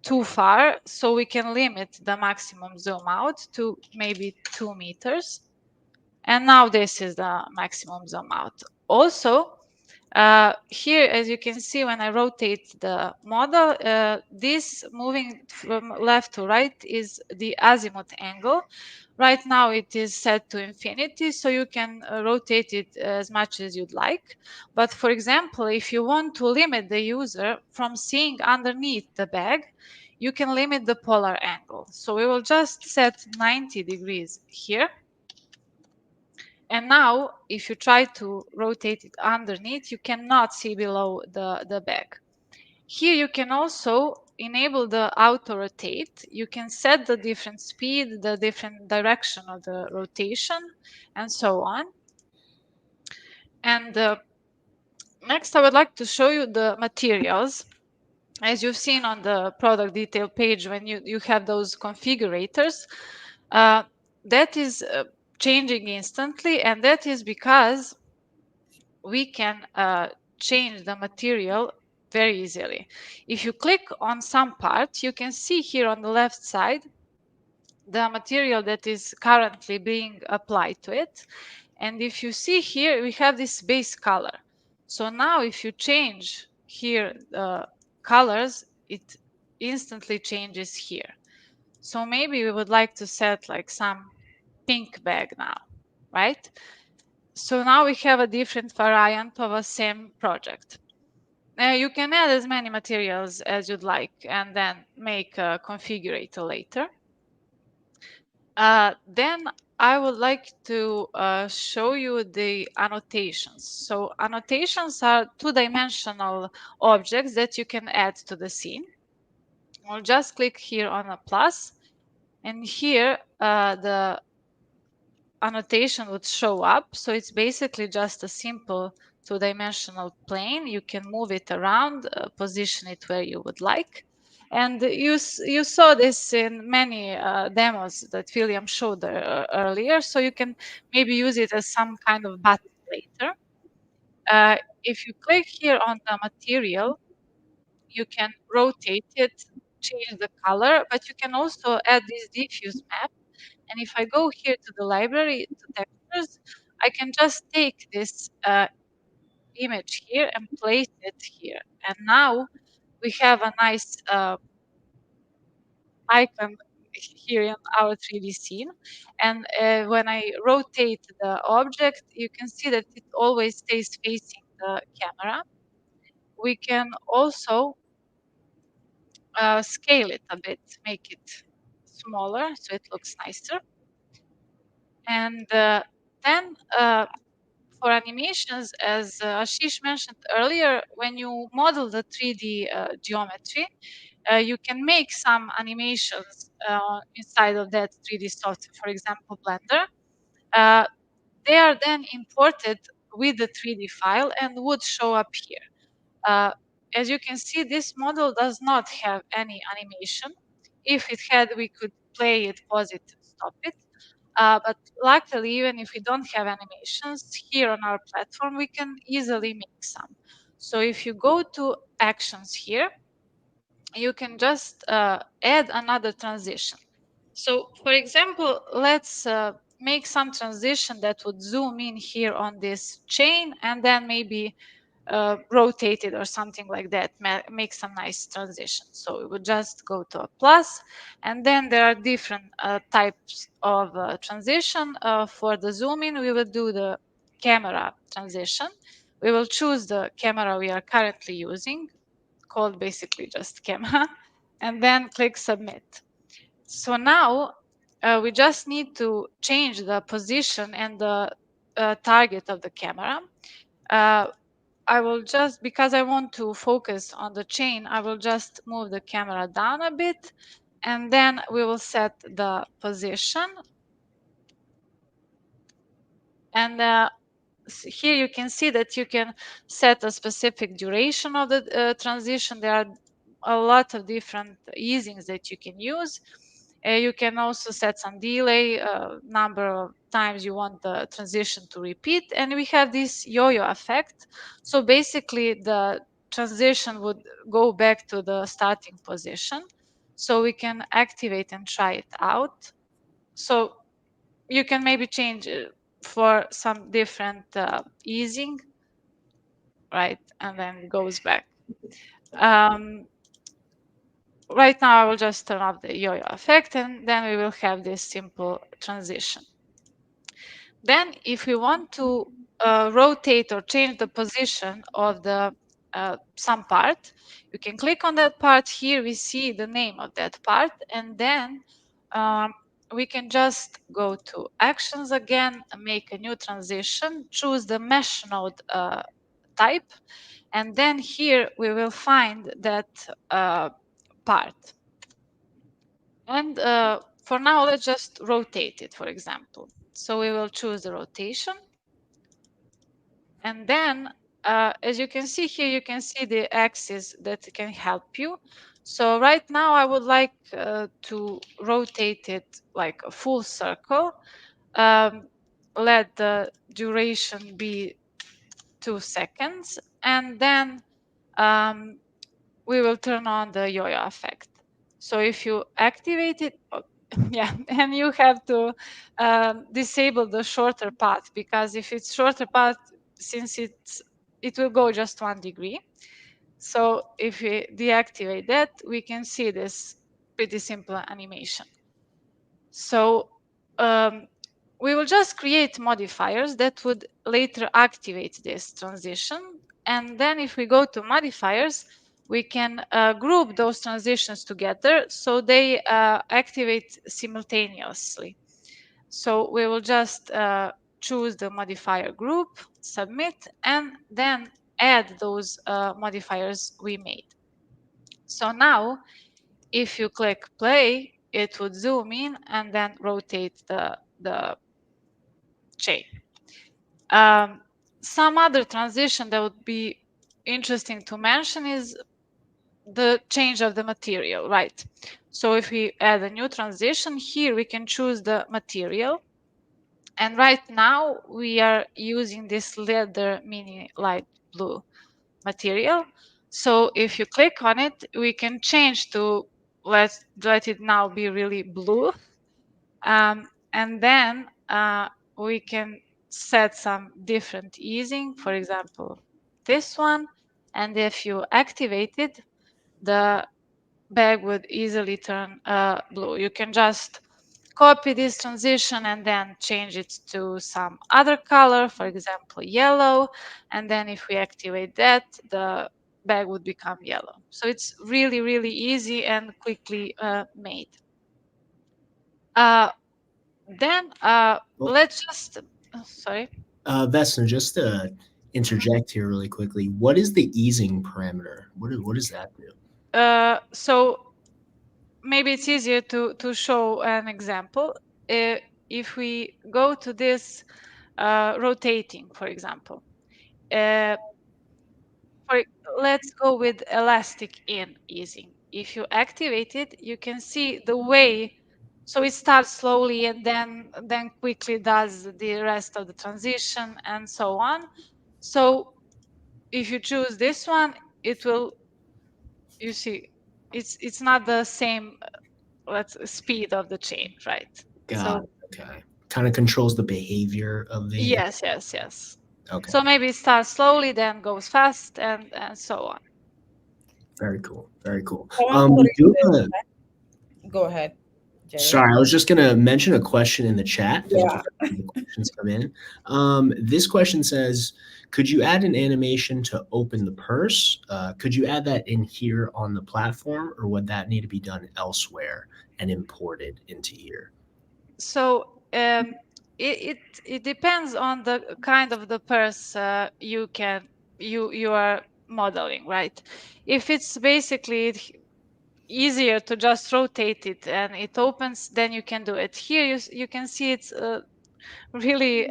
too far, so we can limit the maximum zoom out to maybe 2 meters. And now this is the maximum zoom out. Also, here, as you can see, when I rotate the model, this moving from left to right is the azimuth angle. Right now it is set to infinity, so you can rotate it as much as you'd like. But for example, if you want to limit the user from seeing underneath the bag, you can limit the polar angle. So we will just set 90 degrees here. And now, if you try to rotate it underneath, you cannot see below the bag. Here you can also enable the auto rotate. You can set the different speed, the different direction of the rotation, and so on. And next, I would like to show you the materials. As you've seen on the product detail page, when you have those configurators, that is changing instantly, and that is because we can change the material very easily. If you click on some part, you can see here on the left side the material that is currently being applied to it. And if you see here, we have this base color. So now if you change here the colors, it instantly changes here. So maybe we would like to set like some pink bag now, right? So now we have a different variant of a same project. You can add as many materials as you'd like and then make a configurator later. Then I would like to show you the annotations. So annotations are two-dimensional objects that you can add to the scene. I'll just click here on a plus, and here the annotation would show up. So it's basically just a simple two-dimensional plane. You can move it around, position it where you would like. And you saw this in many demos that Willliam showed earlier. So you can maybe use it as some kind of button later. If you click here on the material, you can rotate it, change the color, but you can also add this diffuse map. And if I go here to the library, to textures, I can just take this image here and place it here. And now we have a nice icon here in our 3D scene. And when I rotate the object, you can see that it always stays facing the camera. We can also scale it a bit, make it smaller so it looks nicer. And then for animations, as Ashish mentioned earlier, when you model the 3D geometry, you can make some animations inside of that 3D software, for example, Blender. They are then imported with the 3D file and would show up here. As you can see, this model does not have any animation. If it had, we could play it, pause it, stop it. But luckily, even if we don't have animations here on our platform, we can easily make some. So if you go to actions here, you can just add another transition. So for example, let's make some transition that would zoom in here on this chain and then maybe rotated or something like that, make some nice transition. So we would just go to a plus, and then there are different types of transition. For the zoom in, we will do the camera transition. We will choose the camera we are currently using, called basically just camera, and then click submit. So now we just need to change the position and the target of the camera. I will just, because I want to focus on the chain, I will just move the camera down a bit, and then we will set the position. And here you can see that you can set a specific duration of the transition. There are a lot of different easings that you can use. You can also set some delay, number of times you want the transition to repeat. And we have this yo-yo effect. So basically the transition would go back to the starting position. So we can activate and try it out. So you can maybe change for some different easing, right? And then it goes back. Right now I will just turn off the yo-yo effect, and then we will have this simple transition. Then if we want to rotate or change the position of the some part, you can click on that part. Here we see the name of that part, and then we can just go to actions again, make a new transition, choose the mesh node type, and then here we will find that part. And for now, let's just rotate it, for example. So we will choose the rotation. And then, as you can see here, you can see the axis that can help you. So right now, I would like to rotate it like a full circle. Let the duration be 2 seconds. And then we will turn on the yo-yo effect. So if you activate it, yeah, and you have to disable the shorter path, because if it's shorter path, since it will go just 1 degree. So if we deactivate that, we can see this pretty simple animation. So we will just create modifiers that would later activate this transition. And then if we go to modifiers, we can group those transitions together so they activate simultaneously. So we will just choose the modifier group, submit, and then add those modifiers we made. So now, if you click play, it would zoom in and then rotate the chain. Some other transition that would be interesting to mention is the change of the material, right? So if we add a new transition here, we can choose the material. And right now we are using this leather mini light blue material. So if you click on it, we can change to let it now be really blue. And then we can set some different easing, for example, this one. And if you activate it, the bag would easily turn blue. You can just copy this transition and then change it to some other color, for example, yellow. And then if we activate that, the bag would become yellow. So it's really, really easy and quickly made. Then let's just, sorry. Vesna, just to interject here really quickly, what is the easing parameter? What does that do? So maybe it's easier to show an example. If we go to this rotating, for example, let's go with elastic in easing. If you activate it, you can see the way. So it starts slowly and then quickly does the rest of the transition and so on. So if you choose this one, it will, you see, it's not the same speed of the chain, right? God, So okay. Kind of controls the behavior of the. yes. Okay. So maybe it starts slowly, then goes fast, and so on. Very cool. Very cool. Someone put We it do in have Go ahead, Jerry. Sorry, I was just going to mention a question in the chat because Yeah. the questions come in. This question says, could you add an animation to open the purse? Could you add that in here on the platform, or would that need to be done elsewhere and imported into here? So it depends on the kind of the purse you are modeling, right? If it's basically easier to just rotate it and it opens, then you can do it. Here you can see it's really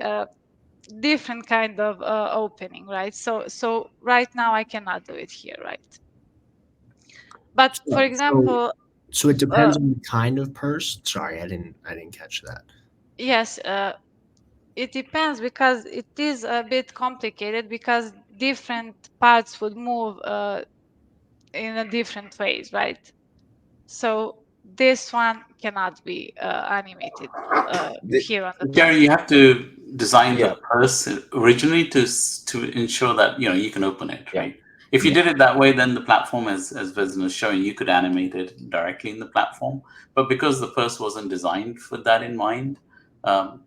different kind of opening, right? So right now I cannot do it here, right? But for example, So it depends on the kind of purse. Sorry, I didn't catch that. yes, it depends because it is a bit complicated because different parts would move in a different ways, right? So this one cannot be animated here on the Jerry, you have to design Yeah. the purse originally to ensure that you can open it, Yeah. right? If you did it that way, then the platform, as Vezin was showing, you could animate it directly in the platform. But because the purse wasn't designed with that in mind,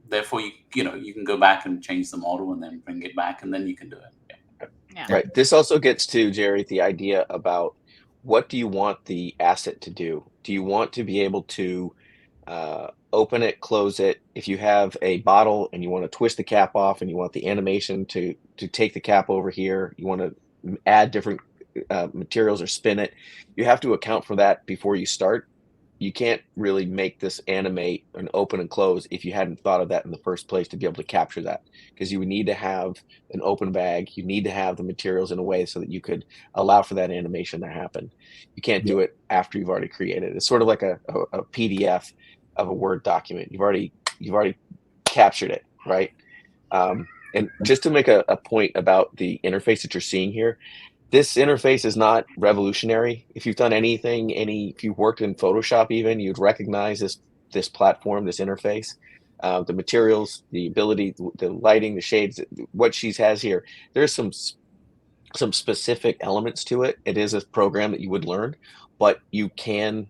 therefore you can go back and change the model and then bring it back, and then you can do it. Yeah. Right. This also gets to, Jerry, the idea about what do you want the asset to do? Do you want to be able to open it, close it? If you have a bottle and you want to twist the cap off and you want the animation to take the cap over here, you want to add different materials or spin it, you have to account for that before you start. You can't really make this animate and open and close if you hadn't thought of that in the first place to be able to capture that, because you would need to have an open bag. You need to have the materials in a way so that you could allow for that animation to happen. You can't do it after you've already created it. It's sort of like a PDF of a Word document. You've already captured it, right? And just to make a point about the interface that you're seeing here, this interface is not revolutionary. If you've done anything, if you've worked in Photoshop even, you'd recognize this platform, this interface. The materials, the ability, the lighting, the shades, what she has here. There's some specific elements to it. It is a program that you would learn, but you can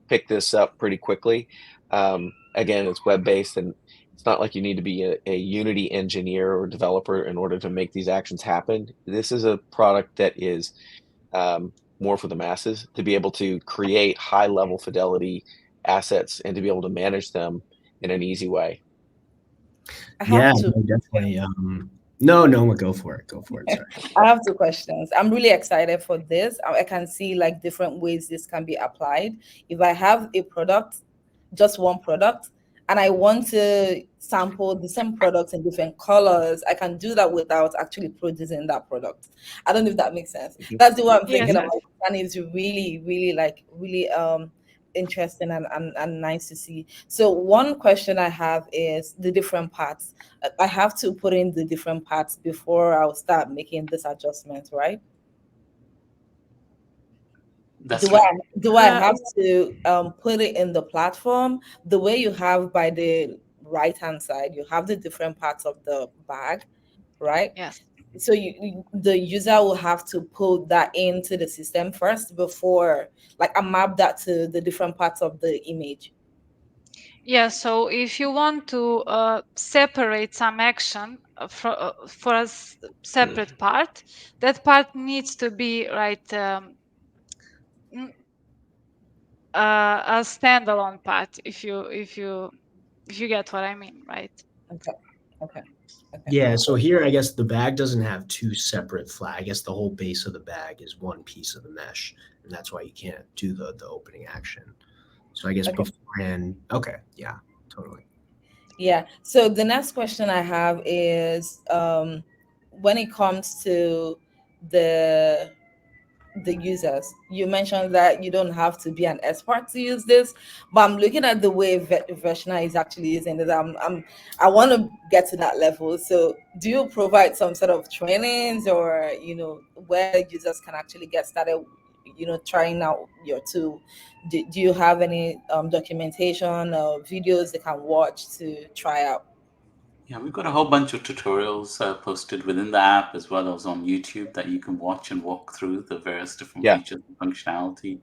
pick this up pretty quickly. Again, it's web-based, and it's not like you need to be a Unity engineer or developer in order to make these actions happen. This is a product that is more for the masses, to be able to create high-level fidelity assets and to be able to manage them in an easy way. Yeah, definitely. No, Nneoma, go for it. Go for it. Sorry. I have two questions. I'm really excited for this. I can see like different ways this can be applied. If I have a product, just one product, and I want to sample the same products in different colors, I can do that without actually producing that product. I don't know if that makes sense. That's the one I'm thinking Yes. about. And it's really, really interesting and nice to see. So one question I have is the different parts. I have to put in the different parts before I'll start making this adjustment, right? That's right. Do I have to put it in the platform the way you have by the right hand side? You have the different parts of the bag, right? Yes. So the user will have to put that into the system first before, like, I map that to the different parts of the image. Yeah, so if you want to separate some action for a separate part, that part needs to be a standalone part. If you get what I mean, right? Okay. Yeah, so here I guess the bag doesn't have two separate flags. I guess the whole base of the bag is one piece of the mesh, and that's why you can't do the opening action. So I guess beforehand, okay, yeah, totally. Yeah. So the next question I have is when it comes to the users, you mentioned that you don't have to be an expert to use this, but I'm looking at the way Veshna is actually using it. I want to get to that level. So do you provide some sort of trainings, or where users can actually get started trying out your tool? Do you have any documentation or videos they can watch to try out? Yeah, we've got a whole bunch of tutorials posted within the app as well as on YouTube that you can watch and walk through the various different Yeah. features and functionality.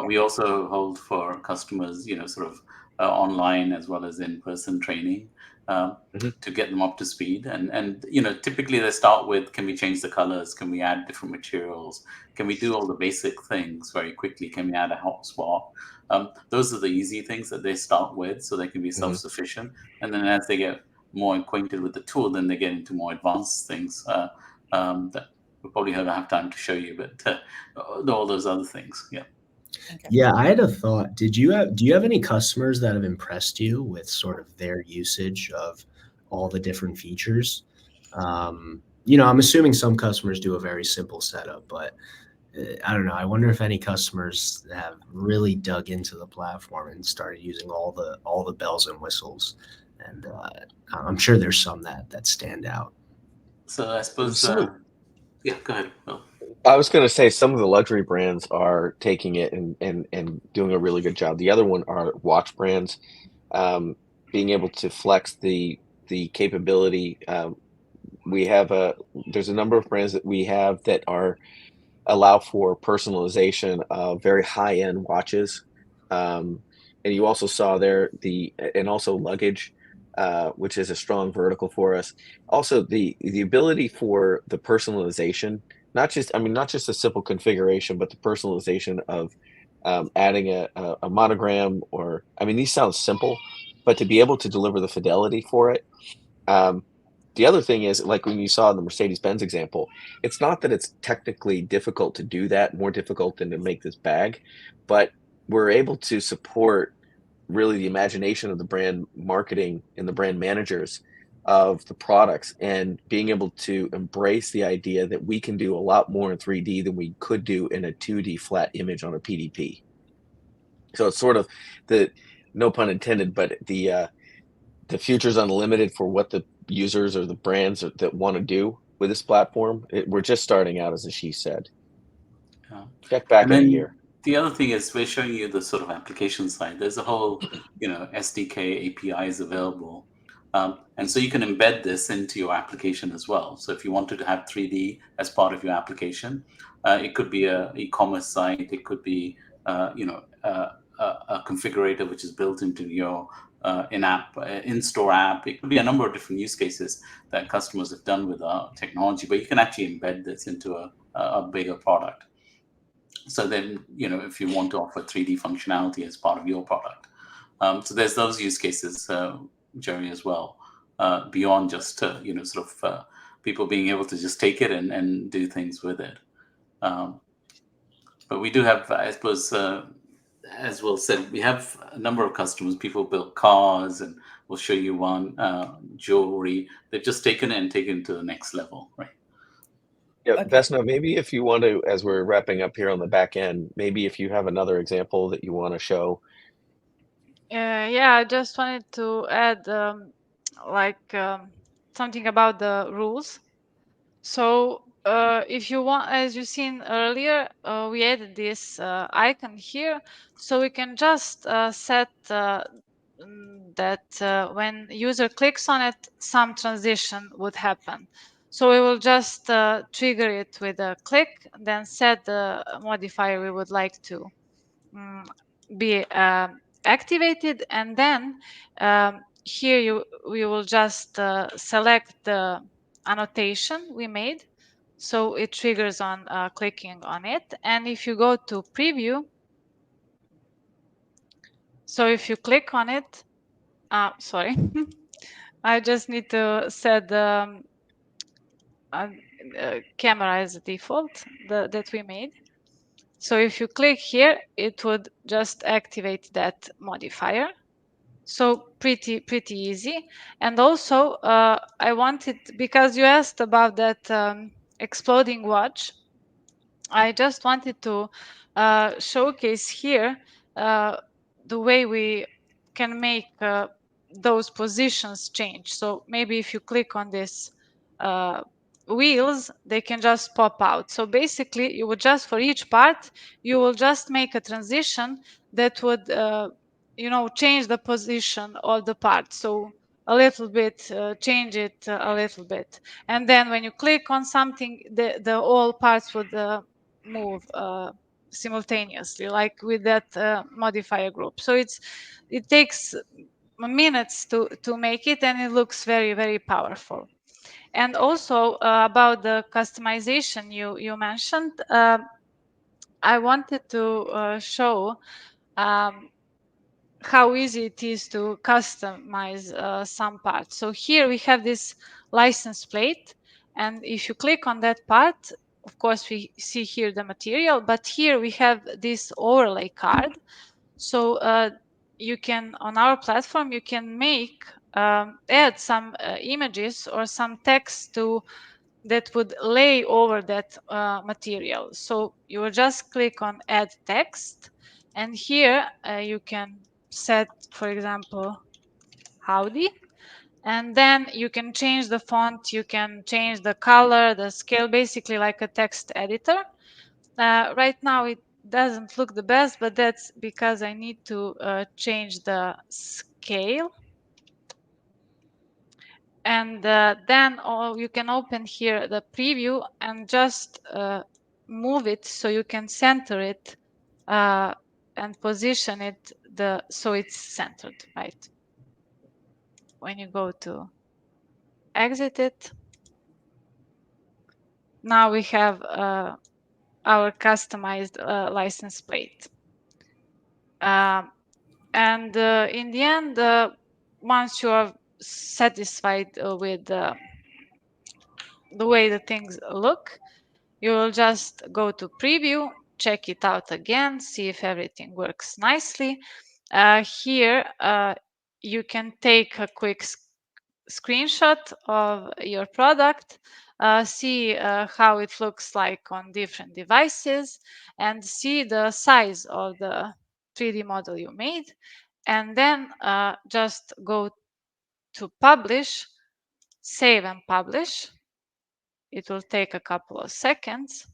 We also hold for customers, sort of online as well as in-person training to get them up to speed. And typically they start with, can we change the colors? Can we add different materials? Can we do all the basic things very quickly? Can we add a hotspot? Those are the easy things that they start with so they can be self-sufficient. And then as they get more acquainted with the tool, then they get into more advanced things that we probably don't have time to show you, but all those other things. Yeah. Okay. Yeah, I had a thought. Do you have any customers that have impressed you with sort of their usage of all the different features? I'm assuming some customers do a very simple setup, but I don't know. I wonder if any customers have really dug into the platform and started using all the bells and whistles. And I'm sure there's some that stand out. So I suppose, yeah, go ahead, Will. I was going to say some of the luxury brands are taking it and doing a really good job. The other one are watch brands, being able to flex the capability. There's a number of brands that we have that allow for personalization of very high-end watches. And you also saw there and also luggage, which is a strong vertical for us. Also the ability for the personalization, not just a simple configuration, but the personalization of adding a monogram these sound simple, but to be able to deliver the fidelity for it. The other thing is, like when you saw in the Mercedes-Benz example, it's not that it's technically difficult to do that, more difficult than to make this bag, but we're able to support really the imagination of the brand marketing and the brand managers of the products, and being able to embrace the idea that we can do a lot more in 3D than we could do in a 2D flat image on a PDP. So it's sort of no pun intended, but the future's unlimited for what the users or the brands that want to do with this platform. We're just starting out, as Ashish said. Check back in a year. The other thing is we're showing you the sort of application side. There's a whole, SDK APIs available. And so you can embed this into your application as well. So if you wanted to have 3D as part of your application, it could be an e-commerce site. It could be, a configurator which is built into your in-store app. It could be a number of different use cases that customers have done with our technology, but you can actually embed this into a bigger product. So then, if you want to offer 3D functionality as part of your product. So there's those use cases, Jerry, as well, beyond just, people being able to just take it and do things with it. But we do have, I suppose, as Will said, we have a number of customers. People build cars, and we'll show you one, jewelry. They've just taken it to the next level, right? Yeah, Okay. Vesna, maybe if you want to, as we're wrapping up here on the back end, maybe if you have another example that you want to show. I just wanted to add something about the rules. So if you want, as you've seen earlier, we added this icon here, so we can just set that when user clicks on it, some transition would happen. So we will just trigger it with a click, then set the modifier we would like to be activated, and then here we will just select the annotation we made, so it triggers on clicking on it. And if you go to preview, so if you click on it, sorry, I just need to set the camera as a default that we made. So if you click here, it would just activate that modifier. So pretty easy. And also I wanted, because you asked about that exploding watch, I just wanted to showcase here the way we can make those positions change. So maybe if you click on this wheels, they can just pop out. So basically you would just, for each part, you will just make a transition that would change the position of the part. So a little bit, change it a little bit. And then when you click on something, the all parts would move simultaneously, like with that modifier group. So it takes minutes to make it, and it looks very, very powerful. And also about the customization you mentioned, I wanted to show how easy it is to customize some parts. So here we have this license plate, and if you click on that part, of course we see here the material, but here we have this overlay card. So you can, on our platform, you can make add some images or some text to that would lay over that material. So you will just click on add text, and here you can set, for example, Howdy, and then you can change the font, you can change the color, the scale, basically like a text editor. Right now it doesn't look the best, but that's because I need to change the scale. And then you can open here the preview and just move it so you can center it and position it so it's centered, right? When you go to exit it, now we have our customized license plate. And in the end, once you are satisfied with the way the things look, you will just go to preview, check it out again, see if everything works nicely. Here, you can take a quick screenshot of your product, see how it looks like on different devices, and see the size of the 3D model you made. And then just go to publish, save and publish. It will take a couple of seconds.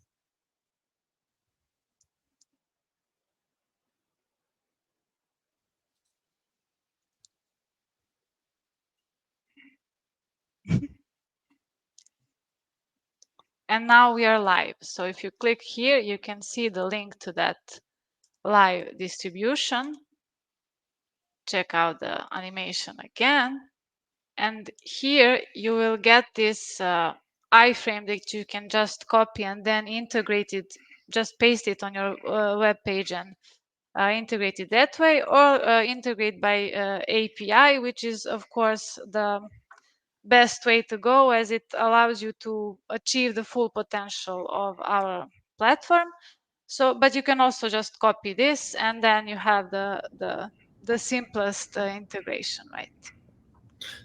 And now we are live. So if you click here, you can see the link to that live distribution. Check out the animation again. And here you will get this iframe that you can just copy and then integrate it, just paste it on your web page and integrate it that way, or integrate by API, which is of course the best way to go, as it allows you to achieve the full potential of our platform. So, but you can also just copy this, and then you have the simplest integration, right?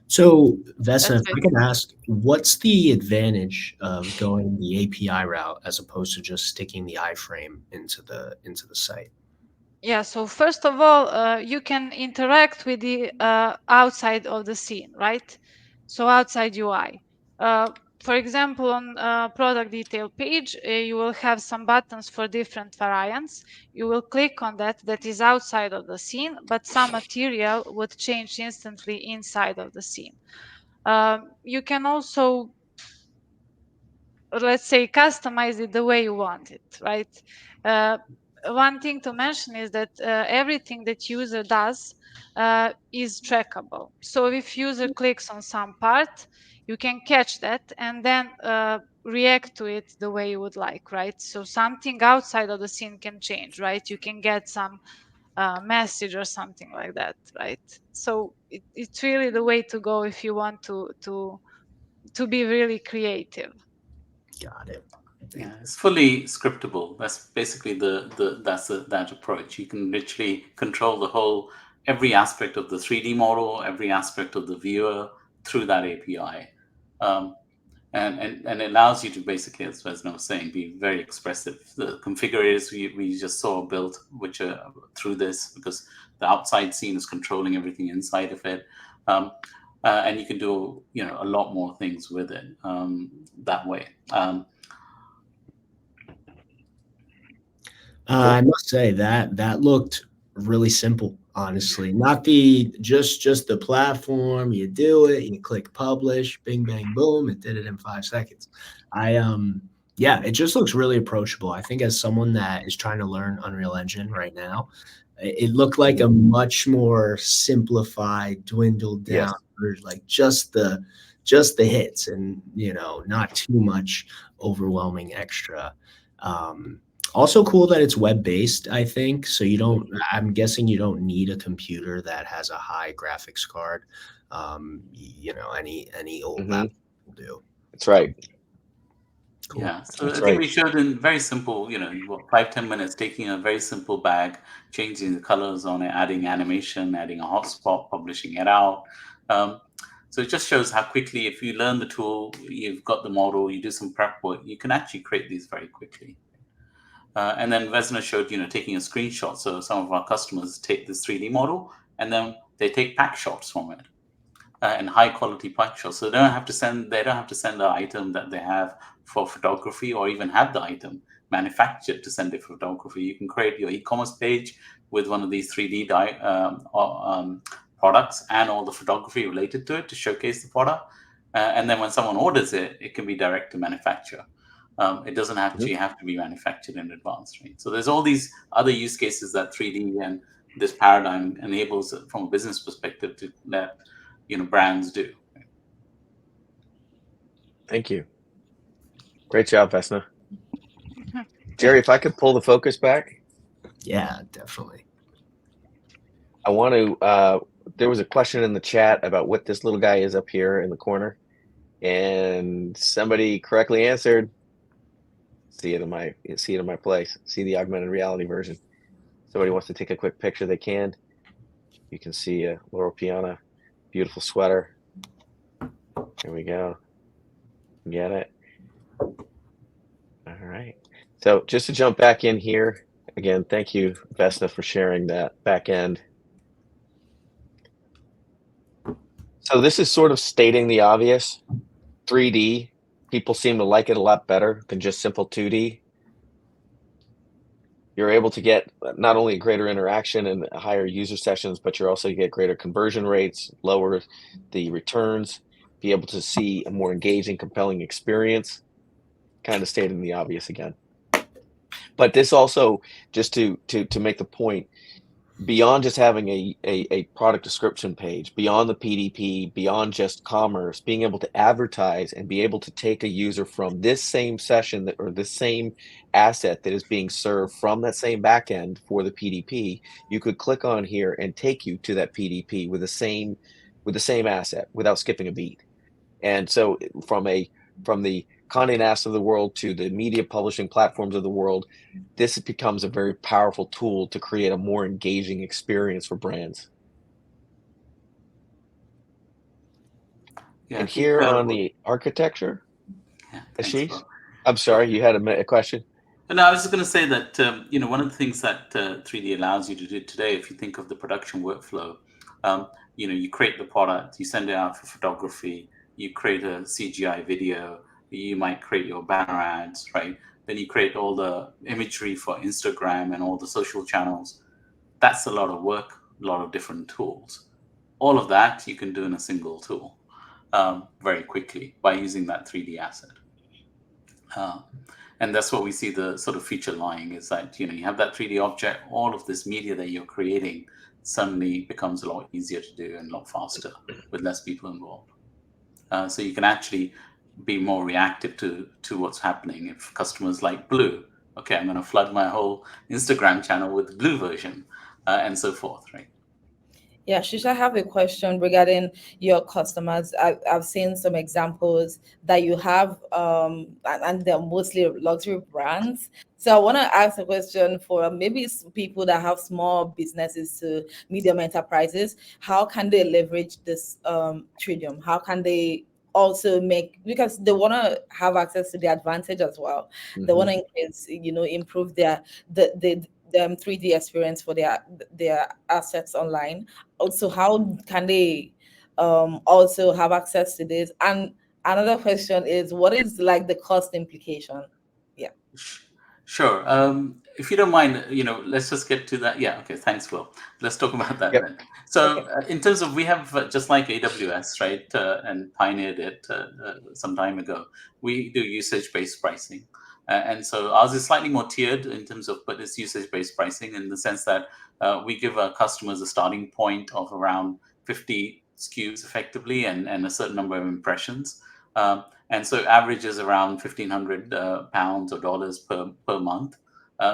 So, Vesa, That's if it. I can ask, what's the advantage of going the API route as opposed to just sticking the iframe into the site? Yeah, so first of all, you can interact with the outside of the scene, right? So outside UI. For example, on product detail page, you will have some buttons for different variants. You will click on that is outside of the scene, but some material would change instantly inside of the scene. You can also, let's say, customize it the way you want it, right? uh, One thing to mention is that everything that user does is trackable. So if user clicks on some part, you can catch that and then react to it the way you would like, right? So something outside of the scene can change, right? You can get some message or something like that, right? So it's really the way to go if you want to be really creative. Got it. Yeah, it's fully scriptable. That's basically that approach. You can literally control the whole every aspect of the 3D model, every aspect of the viewer through that API. And it allows you to basically, as Vesna was saying, be very expressive. The configurators we just saw built, which are through this, because the outside scene is controlling everything inside of it, and you can do a lot more things with it that way. I must say that looked really simple. honestly. Not the just the platform. You do it, you click publish, bing bang boom, it did it in 5 seconds. Yeah, it just looks really approachable. I think as someone that is trying to learn Unreal Engine right now, it looked like a much more simplified, dwindled down, or like just the hits, and not too much overwhelming extra. Also cool that it's web-based, I think. So I'm guessing you don't need a computer that has a high graphics card. Any old laptop will do. That's right. Cool. Yeah, so That's I think right. we showed in very simple, 5-10 minutes, taking a very simple bag, changing the colors on it, adding animation, adding a hotspot, publishing it out. So it just shows how quickly, if you learn the tool, you've got the model, you do some prep work, you can actually create these very quickly. And then Vesna showed, taking a screenshot. So some of our customers take this 3D model and then they take pack shots from it, and high quality pack shots. So they don't have to send the item that they have for photography, or even have the item manufactured to send it for photography. You can create your e-commerce page with one of these 3D products and all the photography related to it to showcase the product. And then when someone orders it, it can be direct to manufacturer. It doesn't actually have to be manufactured in advance, right? So there's all these other use cases that 3D and this paradigm enables from a business perspective to let brands do. Thank you. Great job, Vesna. Jerry, if I could pull the focus back. Yeah, definitely. I want to, there was a question in the chat about what this little guy is up here in the corner, and somebody correctly answered. See it in my place. See the augmented reality version. Somebody wants to take a quick picture, they can. You can see Laurel Piana, beautiful sweater. Here we go. Get it? All right. So just to jump back in here, again, thank you, Vesna, for sharing that back end. So this is sort of stating the obvious. 3D, people seem to like it a lot better than just simple 2D. You're able to get not only greater interaction and higher user sessions, but you're also get greater conversion rates, lower the returns, be able to see a more engaging, compelling experience. Kind of stating the obvious again. But this also, just to make the point, beyond just having a product description page, beyond the PDP, beyond just commerce, being able to advertise and be able to take a user from this same session or this same asset that is being served from that same backend for the PDP, you could click on here and take you to that PDP with the same asset without skipping a beat. And so from the Condé Nast of the world to the media publishing platforms of the world, this becomes a very powerful tool to create a more engaging experience for brands. Yeah, and here on the architecture, Ashish, I'm sorry, you had a question? No, I was just going to say that, one of the things that 3D allows you to do today, if you think of the production workflow, you create the product, you send it out for photography, you create a CGI video, you might create your banner ads, right? Then you create all the imagery for Instagram and all the social channels. That's a lot of work, a lot of different tools. All of that you can do in a single tool very quickly by using that 3D asset. And that's what we see the sort of future lying, is that, you have that 3D object, all of this media that you're creating suddenly becomes a lot easier to do and a lot faster with less people involved. So you can actually be more reactive to what's happening. If customers like blue, okay, I'm going to flood my whole Instagram channel with the blue version, and so forth, right? Yeah, Shish, I have a question regarding your customers. I've seen some examples that you have, and they're mostly luxury brands. So I want to ask a question for maybe people that have small businesses to medium enterprises. How can they leverage this Threedium? How can they also because they want to have access to the advantage as well. Mm-hmm. They want to improve the 3D experience for their assets online. Also, how can they also have access to this? And another question is, what is like the cost implication? Yeah. Sure. if you don't mind, let's just get to that. Yeah, okay, thanks, Will. Let's talk about that Yep. then. So Okay. in terms of, we have, just like AWS, right, and pioneered it some time ago, we do usage-based pricing. And so ours is slightly more tiered in terms of, but it's usage-based pricing in the sense that we give our customers a starting point of around 50 SKUs effectively, and a certain number of impressions. And so average is around £1,500 or dollars per month.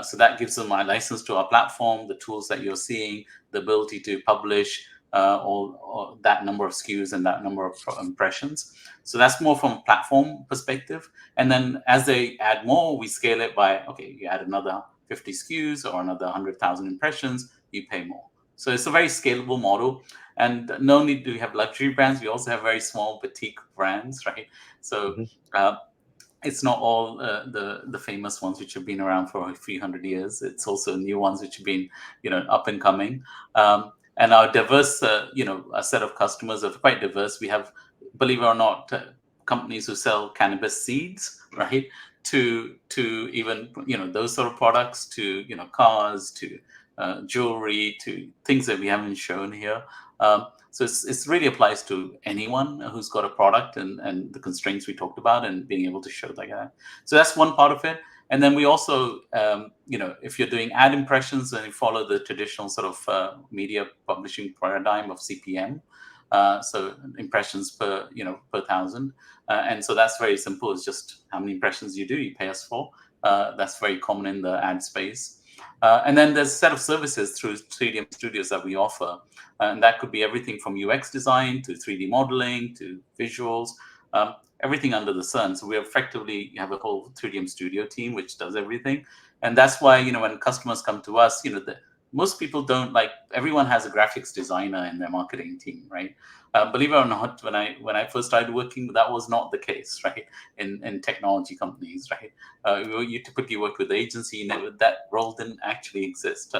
So that gives them a license to our platform, the tools that you're seeing, the ability to publish all that number of SKUs and that number of impressions. So that's more from a platform perspective. And then as they add more, we scale it by, okay, you add another 50 SKUs or another 100,000 impressions, you pay more. So it's a very scalable model. And not only do we have luxury brands, we also have very small boutique brands, right? So it's not all the famous ones which have been around for a few hundred years. It's also new ones which have been, up and coming. And our diverse, a set of customers are quite diverse. We have, believe it or not, companies who sell cannabis seeds, right? To even, those sort of products, to, cars, to jewelry, to things that we haven't shown here. So it's really applies to anyone who's got a product and the constraints we talked about, and being able to show like that. So that's one part of it. And then we also, if you're doing ad impressions, then you follow the traditional sort of media publishing paradigm of CPM. So impressions per thousand. And so that's very simple. It's just how many impressions you do, you pay us for. That's very common in the ad space. And then there's a set of services through Threedium Studios that we offer. And that could be everything from UX design to 3D modeling to visuals, everything under the sun. So we effectively have a whole Threedium Studio team which does everything. And that's why, when customers come to us, most people don't everyone has a graphics designer in their marketing team, right? Believe it or not, when I first started working, that was not the case, right? In technology companies, right? You typically work with the agency, that role didn't actually exist.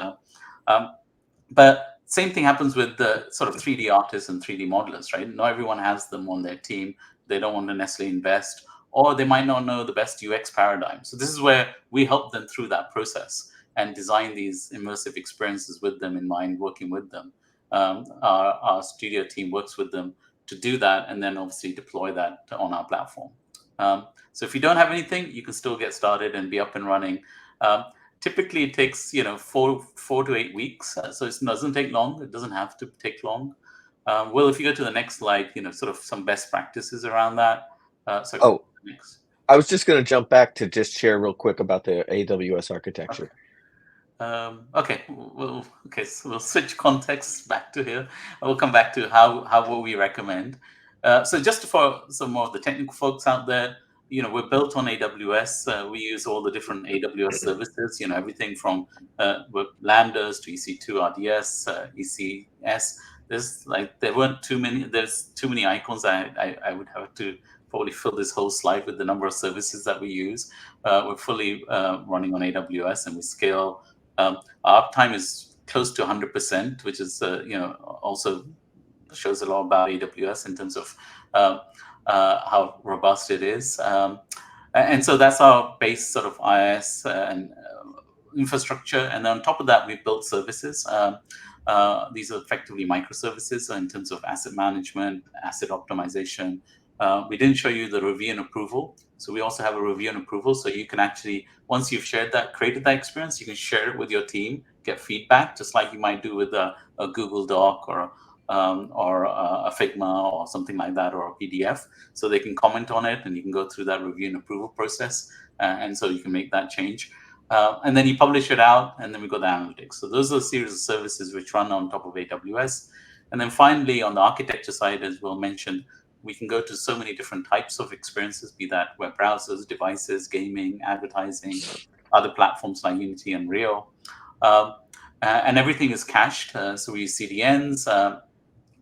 But same thing happens with the sort of 3D artists and 3D modelers, right? Not everyone has them on their team. They don't want to necessarily invest, or they might not know the best UX paradigm. So this is where we help them through that process and design these immersive experiences with them in mind, working with them. Our studio team works with them to do that, and then obviously deploy that on our platform. So if you don't have anything, you can still get started and be up and running. Typically, it takes 4 to 8 weeks, so it doesn't take long. It doesn't have to take long. Well, if you go to the next slide, sort of some best practices around that. Next. I was just going to jump back to just share real quick about the AWS architecture. Okay, so we'll switch context back to here. We'll come back to what we recommend. So just for some more of the technical folks out there, we're built on AWS. We use all the different AWS services, everything from Lambdas to EC2 RDS, ECS. There's too many icons. I would have to probably fill this whole slide with the number of services that we use. We're fully running on AWS, and we scale. Our uptime is close to 100%, which is also shows a lot about AWS in terms of how robust it is. And so that's our base sort of IaaS and infrastructure. And then on top of that, we've built services. These are effectively microservices in terms of asset management, asset optimization. We didn't show you the review and approval. So we also have a review and approval. So you can actually, once you've created that experience, you can share it with your team, get feedback, just like you might do with a Google Doc or a Figma or something like that, or a PDF. So they can comment on it, and you can go through that review and approval process. And so you can make that change. And then you publish it out, and then we got the analytics. So those are a series of services which run on top of AWS. And then finally, on the architecture side, as Will mentioned, we can go to so many different types of experiences, be that web browsers, devices, gaming, advertising, other platforms like Unity and Unreal. And everything is cached. So we use CDNs,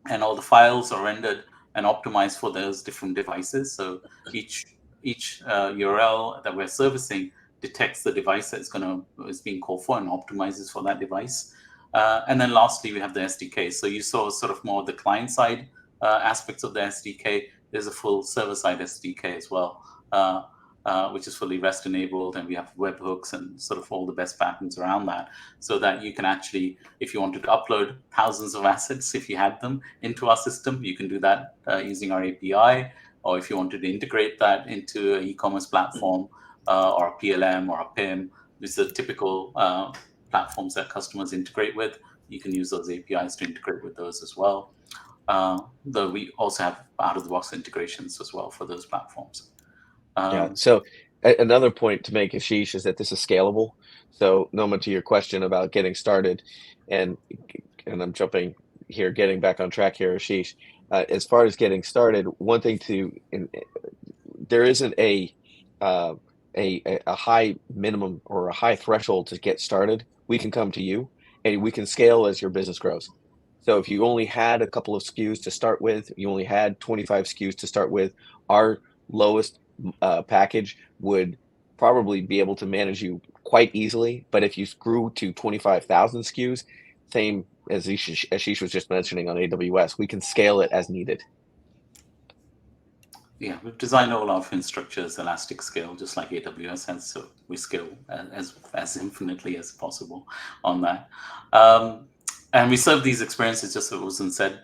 and all the files are rendered and optimized for those different devices. So each URL that we're servicing detects the device that is being called for and optimizes for that device. And then lastly, we have the SDK. So you saw sort of more of the client side aspects of the SDK. There's a full server-side SDK as well. which is fully REST enabled, and we have webhooks and sort of all the best patterns around that, so that you can actually, if you wanted to upload thousands of assets, if you had them into our system, you can do that using our API. Or if you wanted to integrate that into an e-commerce platform or a PLM or a PIM, these are typical platforms that customers integrate with. You can use those APIs to integrate with those as well. Though we also have out-of-the-box integrations as well for those platforms. Yeah. So another point to make, Ashish, is that this is scalable. So Nneoma, to your question about getting started, and I'm jumping here, getting back on track here, Ashish. As far as getting started, one thing there isn't a high minimum or a high threshold to get started. We can come to you, and we can scale as your business grows. So if you only had a couple of SKUs to start with, you only had 25 SKUs to start with, our lowest package would probably be able to manage you quite easily. But if you grew to 25,000 SKUs, same as Ashish was just mentioning on AWS, we can scale it as needed. Yeah, we've designed all our infrastructures elastic scale, just like AWS has, so we scale as infinitely as possible on that. And we serve these experiences, just as it wasn't said,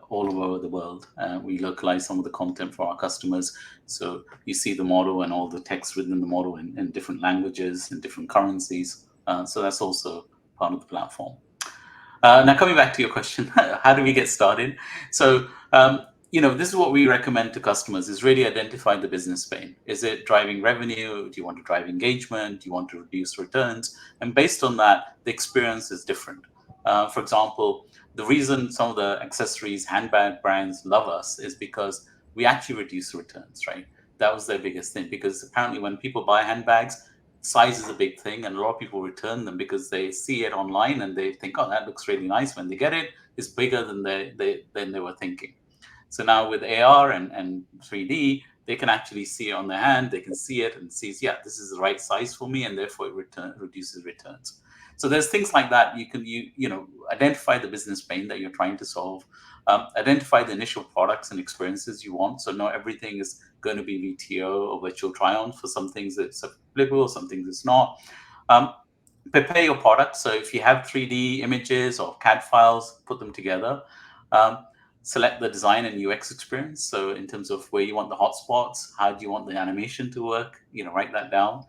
all over the world. We localize some of the content for our customers. So you see the model and all the text within the model in different languages, in different currencies. So that's also part of the platform. Now, coming back to your question, how do we get started? So, this is what we recommend to customers, is really identify the business pain. Is it driving revenue? Do you want to drive engagement? Do you want to reduce returns? And based on that, the experience is different. For example, the reason some of the accessories, handbag brands love us is because we actually reduce returns, right? That was their biggest thing, because apparently when people buy handbags, size is a big thing, and a lot of people return them because they see it online and they think, oh, that looks really nice. When they get it, it's bigger than they were thinking. So now with AR and 3D, they can actually see it on their hand. They can see it and see, yeah, this is the right size for me, and therefore it reduces returns. So there's things like that. You can identify the business pain that you're trying to solve, identify the initial products and experiences you want. So not everything is going to be VTO or virtual try-on. For some things it's applicable, some things it's not. Prepare your product. So if you have 3D images or CAD files, put them together. Select the design and UX experience. So in terms of where you want the hotspots, how do you want the animation to work, write that down.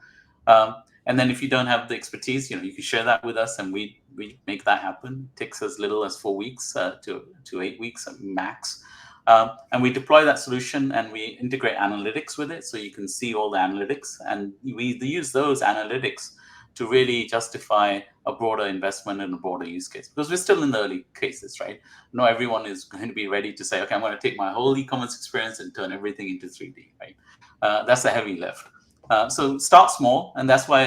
And then if you don't have the expertise, you can share that with us, and we make that happen. It takes as little as 4 weeks to 8 weeks max. And we deploy that solution, and we integrate analytics with it, so you can see all the analytics. And we use those analytics to really justify a broader investment and a broader use case, because we're still in the early cases, right? Not everyone is going to be ready to say, okay, I'm going to take my whole e-commerce experience and turn everything into 3D, right? That's a heavy lift. So start small, and that's why,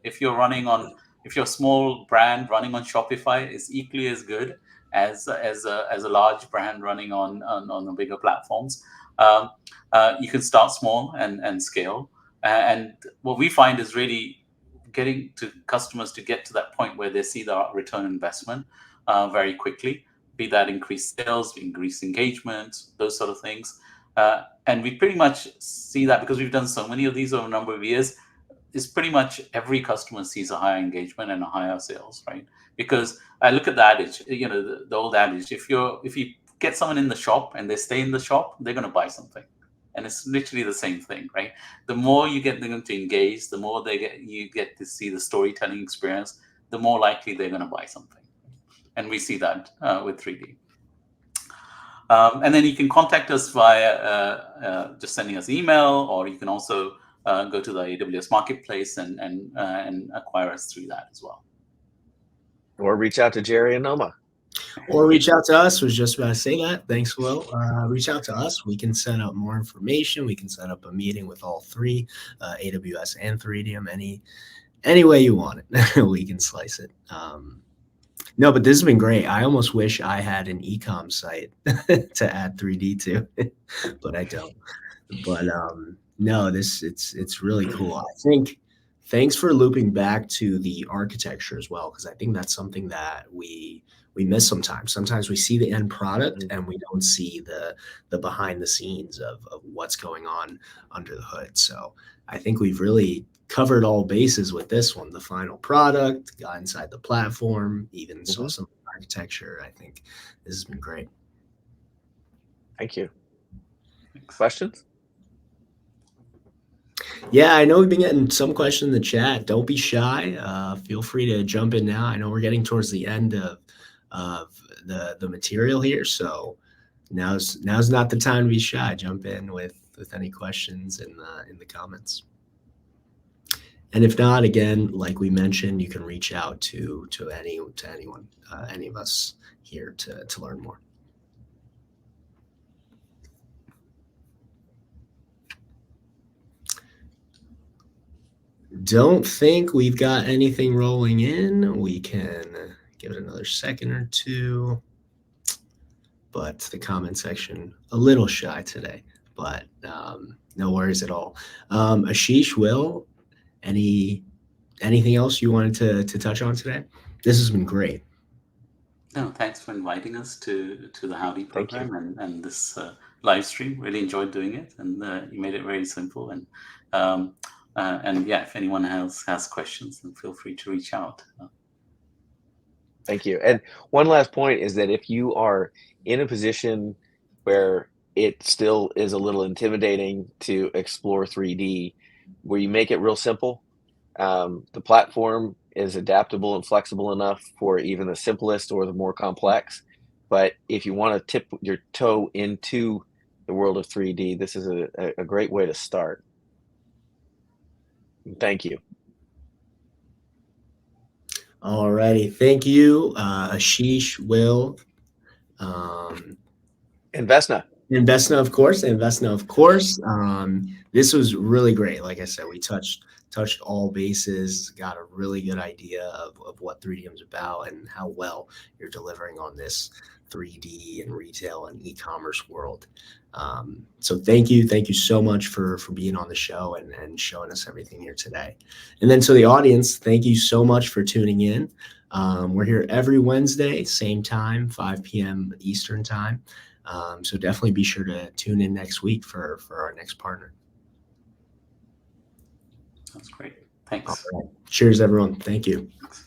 if you're a small brand running on Shopify, is equally as good as a large brand running on the bigger platforms. You can start small and scale. And what we find is really getting to customers to get to that point where they see the return on investment very quickly, be that increased sales, increased engagement, those sort of things. And we pretty much see that because we've done so many of these over a number of years, is pretty much every customer sees a higher engagement and a higher sales, right? Because I look at the adage, the old adage, if you get someone in the shop and they stay in the shop, they're going to buy something. And it's literally the same thing, right? The more you get them to engage, the more you get to see the storytelling experience, the more likely they're going to buy something. And we see that with 3D. And then you can contact us via just sending us email, or you can also go to the AWS Marketplace and acquire us through that as well. Or reach out to Jerry and Nneoma. Or reach out to us. Was just about to say that. Thanks, Will. Reach out to us. We can send out more information. We can set up a meeting with all three, AWS and Threedium. Any way you want it, we can slice it. No, but this has been great. I almost wish I had an e-com site to add 3D to, but I don't. But no, it's really cool. I think thanks for looping back to the architecture as well, because I think that's something that we miss sometimes. Sometimes we see the end product and we don't see the behind the scenes of what's going on under the hood. So I think we've really covered all bases with this one. The final product, got inside the platform, even saw some architecture. I think this has been great. Thank you. Questions? Yeah, I know we've been getting some questions in the chat. Don't be shy. Feel free to jump in now. I know we're getting towards the end of the material here, so now's not the time to be shy. Jump in with any questions in the comments. And if not, again, like we mentioned, you can reach out to anyone, any of us here to learn more. Don't think we've got anything rolling in. We can give it another second or two. But the comment section, a little shy today, but no worries at all. Ashish, Will, anything else you wanted to touch on today? This has been great. No, thanks for inviting us to the Howdy program and this live stream. Really enjoyed doing it, and you made it very simple. And yeah, if anyone else has questions, then feel free to reach out. Thank you. And one last point is that if you are in a position where it still is a little intimidating to explore 3D, where you make it real simple, the platform is adaptable and flexible enough for even the simplest or the more complex. But if you want to tip your toe into the world of 3D, this is a great way to start. Thank you. All righty. Thank you, Ashish, Will. Investna, of course. This was really great. Like I said, we touched all bases, got a really good idea of what Threedium is about and how well you're delivering on this 3D and retail and e-commerce world. So thank you so much for being on the show and showing us everything here today. And then to the audience, thank you so much for tuning in. We're here every Wednesday, same time, 5 p.m. Eastern time. So definitely be sure to tune in next week for our next partner. That's great. Thanks. All right. Cheers, everyone. Thank you. Thanks.